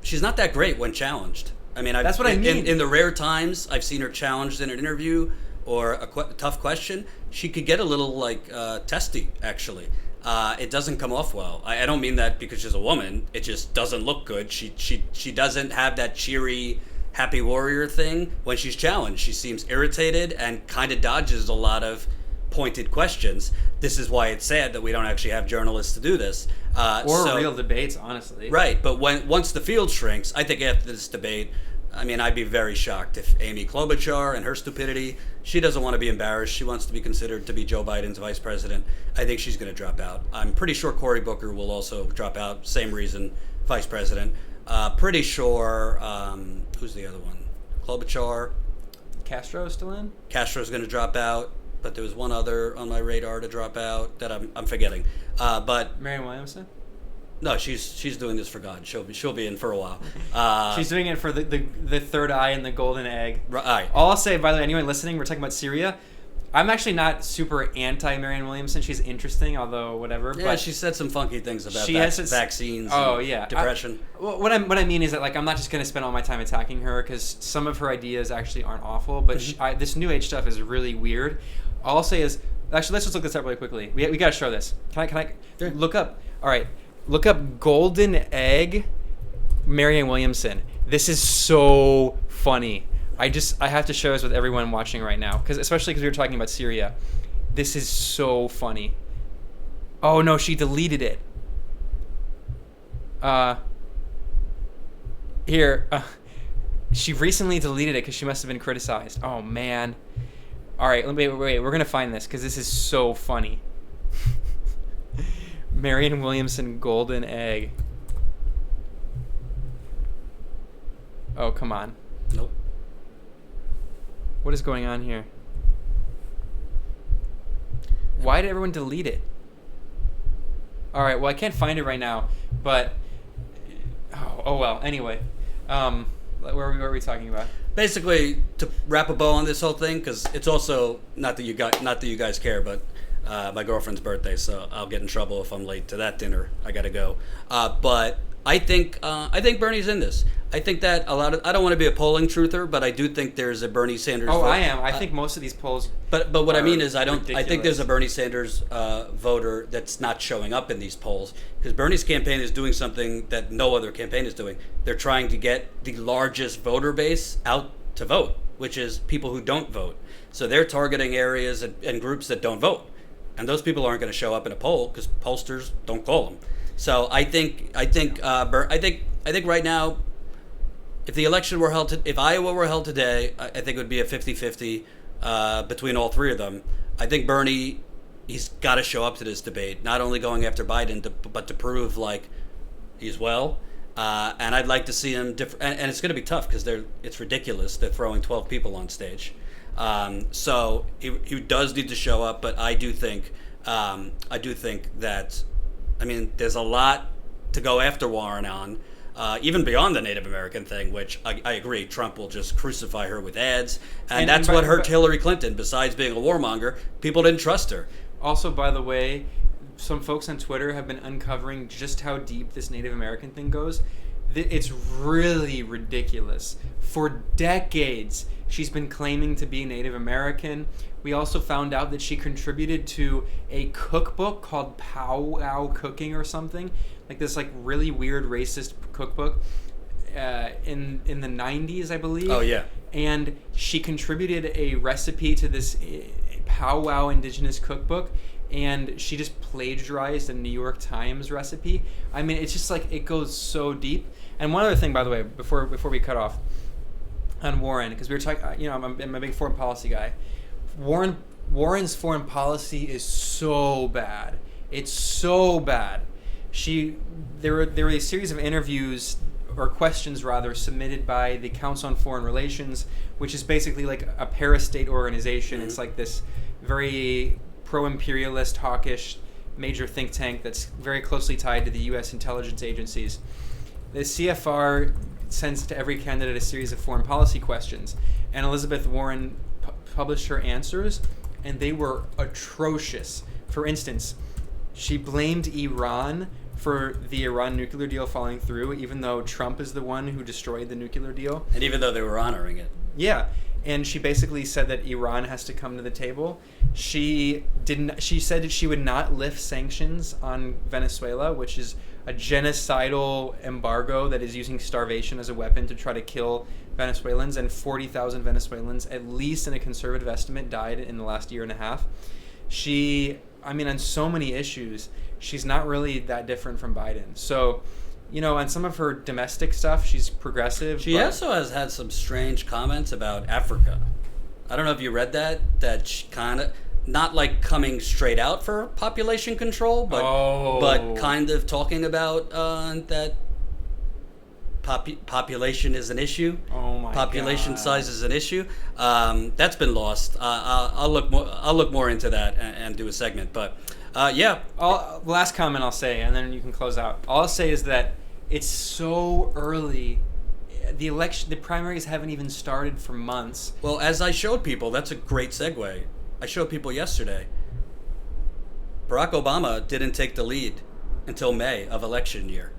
She's not that great when challenged. I mean, that's what I mean. In the rare times I've seen her challenged in an interview, or a tough question, she could get a little like testy. Actually, it doesn't come off well. I don't mean that because she's a woman. It just doesn't look good. She doesn't have that cheery, happy warrior thing when she's challenged. She seems irritated and kind of dodges a lot of pointed questions. This is why it's sad that we don't actually have journalists to do this. Or real debates, honestly. Right, but once the field shrinks, I think after this debate, I mean, I'd be very shocked if Amy Klobuchar and her stupidity, she doesn't want to be embarrassed. She wants to be considered to be Joe Biden's vice president. I think she's going to drop out. I'm pretty sure Cory Booker will also drop out. Same reason, vice president. Pretty sure, who's the other one? Klobuchar. Castro's still in? Castro's going to drop out. But there was one other on my radar to drop out that I'm forgetting. But Marianne Williamson? No, she's doing this for God. She'll be in for a while. She's doing it for the third eye and the golden egg. Right. All I'll say, by the way, anyone listening, we're talking about Syria. I'm actually not super anti Marianne Williamson. She's interesting, although whatever. Yeah, but she said some funky things about vaccines. Oh and yeah, depression. What I mean is that like I'm not just gonna spend all my time attacking her because some of her ideas actually aren't awful, but this New Age stuff is really weird. All I'll say is actually let's just look this up really quickly. We gotta show this. Can I Sure. look up? All right, look up golden egg Marianne Williamson. This is so funny. I have to share this with everyone watching right now, especially because we were talking about Syria. This is so funny. Oh no, she deleted it. She recently deleted it because she must have been criticized. Oh man. All right, wait. We're gonna find this because this is so funny. Marianne Williamson golden egg. Oh come on. Nope. What is going on here? Why did everyone delete it? All right, well I can't find it right now, but oh well. Anyway, what were we talking about? Basically, to wrap a bow on this whole thing, because it's also not that you guys care, but my girlfriend's birthday, so I'll get in trouble if I'm late to that dinner. I gotta go. But I think Bernie's in this. I think that I don't want to be a polling truther, but I do think there's a Bernie Sanders. Oh, vote. I am. I think most of these polls. But what I mean is I think ridiculous. there's a Bernie Sanders voter that's not showing up in these polls because Bernie's campaign is doing something that no other campaign is doing. They're trying to get the largest voter base out to vote, which is people who don't vote. So they're targeting areas and groups that don't vote, and those people aren't going to show up in a poll because pollsters don't call them. So I think right now, if the election were held, if Iowa were held today, I think it would be a 50-50 between all three of them. I think Bernie, he's got to show up to this debate, not only going after Biden, but to prove like he's well. And I'd like to see him. And it's going to be tough because it's ridiculous. They're throwing 12 people on stage. So he does need to show up. But I do think that, I mean, there's a lot to go after Warren on. Even beyond the Native American thing, which I agree, Trump will just crucify her with ads. And that's what hurt Hillary Clinton. Besides being a warmonger, people didn't trust her. Also, by the way, some folks on Twitter have been uncovering just how deep this Native American thing goes. It's really ridiculous. For decades, she's been claiming to be Native American. We also found out that she contributed to a cookbook called Pow Wow Cooking or something. Like this like really weird racist cookbook in the 90s, I believe. Oh, yeah. And she contributed a recipe to this Pow Wow indigenous cookbook, and she just plagiarized a New York Times recipe. I mean, it's just like it goes so deep. And one other thing, by the way, before we cut off on Warren, because we were talking, I'm a big foreign policy guy. Warren's foreign policy is so bad. It's so bad. There were a series of interviews or questions rather submitted by the Council on Foreign Relations, which is basically like a parastate organization. Mm-hmm. It's like this very pro-imperialist, hawkish major think tank that's very closely tied to the U.S. intelligence agencies. The CFR sends to every candidate a series of foreign policy questions, and Elizabeth Warren published her answers, and they were atrocious. For instance, she blamed Iran for the Iran nuclear deal falling through, even though Trump is the one who destroyed the nuclear deal. And even though they were honoring it. Yeah. and she basically said that Iran has to come to the table. She said that she would not lift sanctions on Venezuela, which is a genocidal embargo that is using starvation as a weapon to try to kill Venezuelans, and 40,000 Venezuelans, at least in a conservative estimate, died in the last year and a half. On so many issues, she's not really that different from Biden. So, on some of her domestic stuff, she's progressive. She also has had some strange comments about Africa. I don't know if you read that she kind of, not like coming straight out for population control, but kind of talking about that population is an issue. Oh my Population God. size is an issue. That's been lost. I'll look more into that and do a segment. But Last comment I'll say, and then you can close out. All I'll say is that it's so early. The primaries haven't even started for months. Well, as I showed people, that's a great segue. I showed people yesterday. Barack Obama didn't take the lead until May of election year.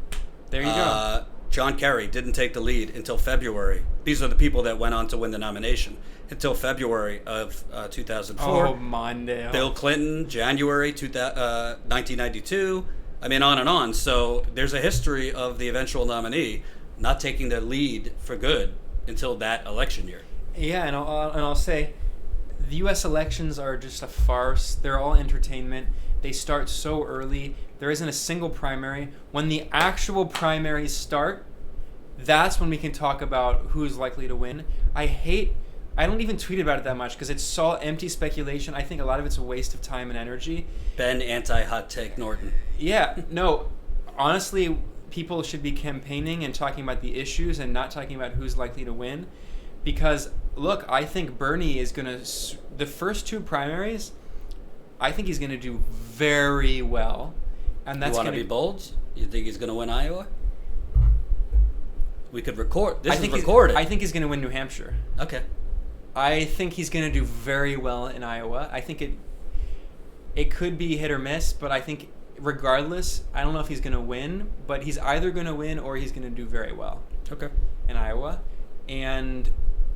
There you go. John Kerry didn't take the lead until February. These are the people that went on to win the nomination. Until February of 2004. Oh, Mondale. Bill Clinton, January 1992. I mean, on and on. So there's a history of the eventual nominee not taking the lead for good until that election year. Yeah, and I'll say, the U.S. elections are just a farce. They're all entertainment. They start so early. There isn't a single primary. When the actual primaries start, that's when we can talk about who's likely to win. I don't even tweet about it that much because it's all empty speculation. I think a lot of it's a waste of time and energy. Ben, anti-hot take Norton. Yeah, no, honestly, people should be campaigning and talking about the issues and not talking about who's likely to win. Because, look, I think Bernie is going to, the first two primaries, I think he's going to do very well. And that's you want to be bold? You think he's going to win Iowa? We could record. This is recorded. I think he's going to win New Hampshire. Okay. I think he's going to do very well in Iowa. I think it could be hit or miss, but I think regardless, I don't know if he's going to win, but he's either going to win or he's going to do very well. Okay. In Iowa. And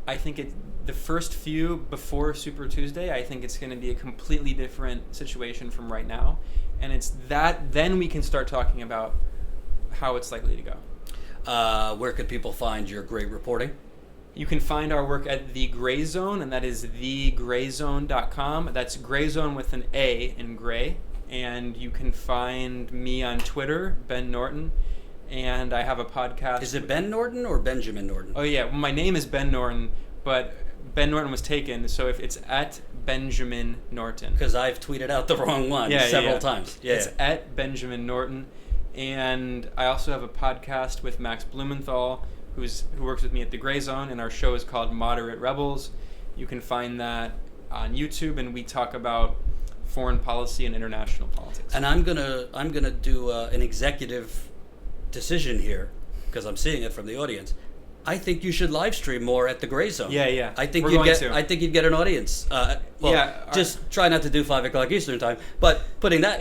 I think the first few before Super Tuesday, I think it's going to be a completely different situation from right now. And it's that, then we can start talking about how it's likely to go. Where could people find your great reporting? You can find our work at The Gray Zone, and that is thegrayzone.com. That's Gray Zone with an A in gray. And you can find me on Twitter, Ben Norton. And I have a podcast. Is it Ben Norton or Benjamin Norton? Oh, yeah. Well, my name is Ben Norton, but Ben Norton was taken. So if it's at Benjamin Norton. Because I've tweeted out the wrong one several times. Yeah, it's at Benjamin Norton. And I also have a podcast with Max Blumenthal, who works with me at The Gray Zone, and our show is called Moderate Rebels. You can find that on YouTube, and we talk about foreign policy and international politics. And I'm gonna do an executive decision here, because I'm seeing it from the audience. I think you should live stream more at the Gray Zone. Yeah. I think I think you'd get an audience. Just try not to do 5 o'clock Eastern time. But putting that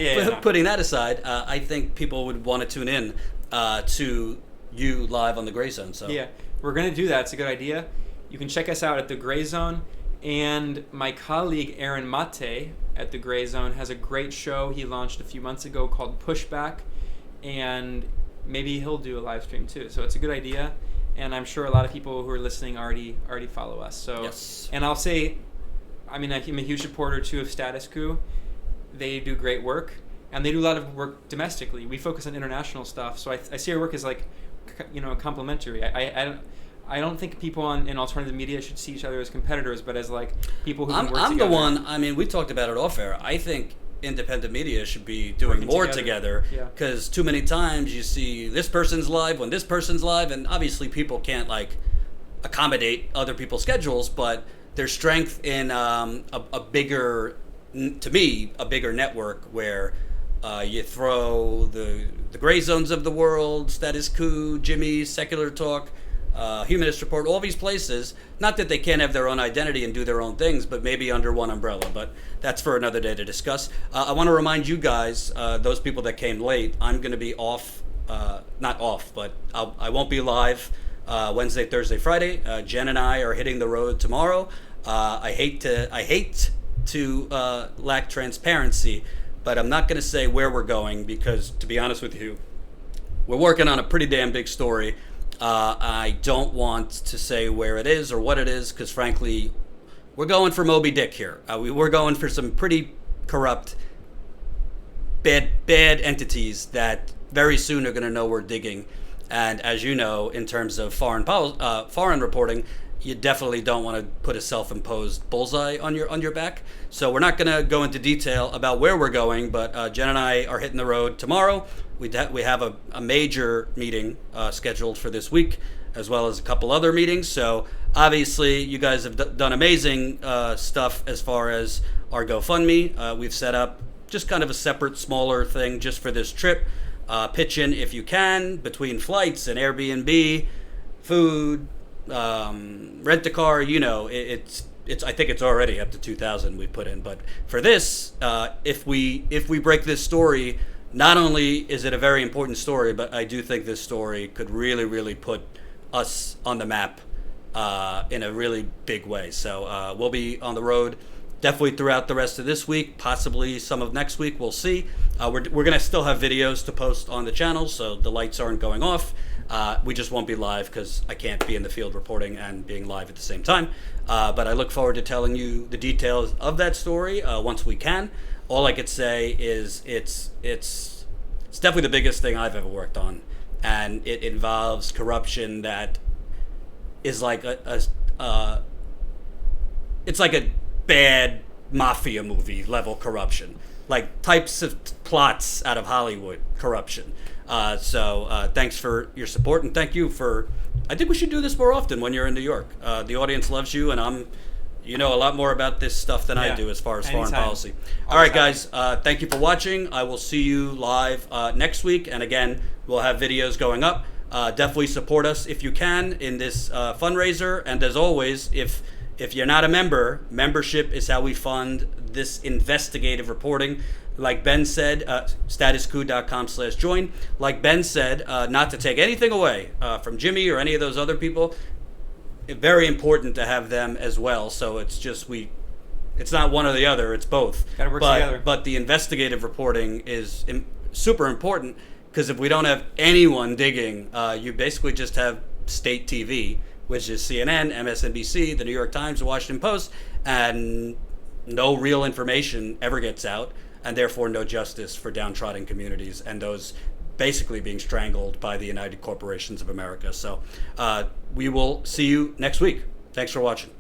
aside, I think people would want to tune in to you live on the Gray Zone. So yeah, we're gonna do that. It's a good idea. You can check us out at the Gray Zone, and my colleague Aaron Mate at the Gray Zone has a great show he launched a few months ago called Pushback, and maybe he'll do a live stream too. So it's a good idea. And I'm sure a lot of people who are listening already follow us. So, yes. And I'll say, I'm a huge supporter too of Status Quo. They do great work, and they do a lot of work domestically. We focus on international stuff, so I see our work as complementary. I don't think people in alternative media should see each other as competitors, but as people who can work together. I'm the one. I mean, we talked about it off air. I think independent media should be doing more together, because too many times you see this person's live when this person's live, and obviously people can't accommodate other people's schedules, but there's strength in a bigger network where you throw the Gray Zones of the world, Status Quo, Jimmy, Secular Talk, Humanist Report, all these places. Not that they can't have their own identity and do their own things, but maybe under one umbrella. But that's for another day to discuss. I want to remind you guys, those people that came late, I'm going to be off, not off, but I won't be live Wednesday, Thursday, Friday. Jen and I are hitting the road tomorrow. I hate to lack transparency, but I'm not going to say where we're going because, to be honest with you, we're working on a pretty damn big story. I don't want to say where it is or what it is because, frankly, we're going for Moby Dick here. We're going for some pretty corrupt, bad entities that very soon are going to know we're digging. And as you know, in terms of foreign reporting, you definitely don't want to put a self-imposed bullseye on your back. So we're not going to go into detail about where we're going, but Jen and I are hitting the road tomorrow. We have a major meeting scheduled for this week, as well as a couple other meetings. So obviously, you guys have done amazing stuff as far as our GoFundMe. We've set up just kind of a separate, smaller thing just for this trip. Pitch in if you can between flights and Airbnb, food, rent a car. You know, it's. I think it's already up to 2,000 we put in. But for this, if we break this story, not only is it a very important story, but I do think this story could really, really put us on the map in a really big way. So we'll be on the road definitely throughout the rest of this week, possibly some of next week. We'll see. We're going to still have videos to post on the channel, so the lights aren't going off. We just won't be live because I can't be in the field reporting and being live at the same time. But I look forward to telling you the details of that story once we can. All I could say is it's definitely the biggest thing I've ever worked on, and it involves corruption that is like it's like a bad mafia movie level corruption, like types of plots out of Hollywood corruption. So thanks for your support, and thank you for. I think we should do this more often when you're in New York. The audience loves you, and you know a lot more about this stuff than I do as far as foreign policy. All right, guys, thank you for watching. I will see you live next week, and again, we'll have videos going up. Definitely support us if you can in this fundraiser, and as always, if you're not a member, membership is how we fund this investigative reporting. Like Ben said, statuscoup.com/join. Like Ben said, not to take anything away from Jimmy or any of those other people, very important to have them as well. So it's just it's not one or the other, it's both. Gotta work together. But the investigative reporting is super important because if we don't have anyone digging, you basically just have state TV, which is CNN, MSNBC, the New York Times, the Washington Post, and no real information ever gets out, and therefore no justice for downtrodden communities and those basically being strangled by the United Corporations of America. So we will see you next week. Thanks for watching.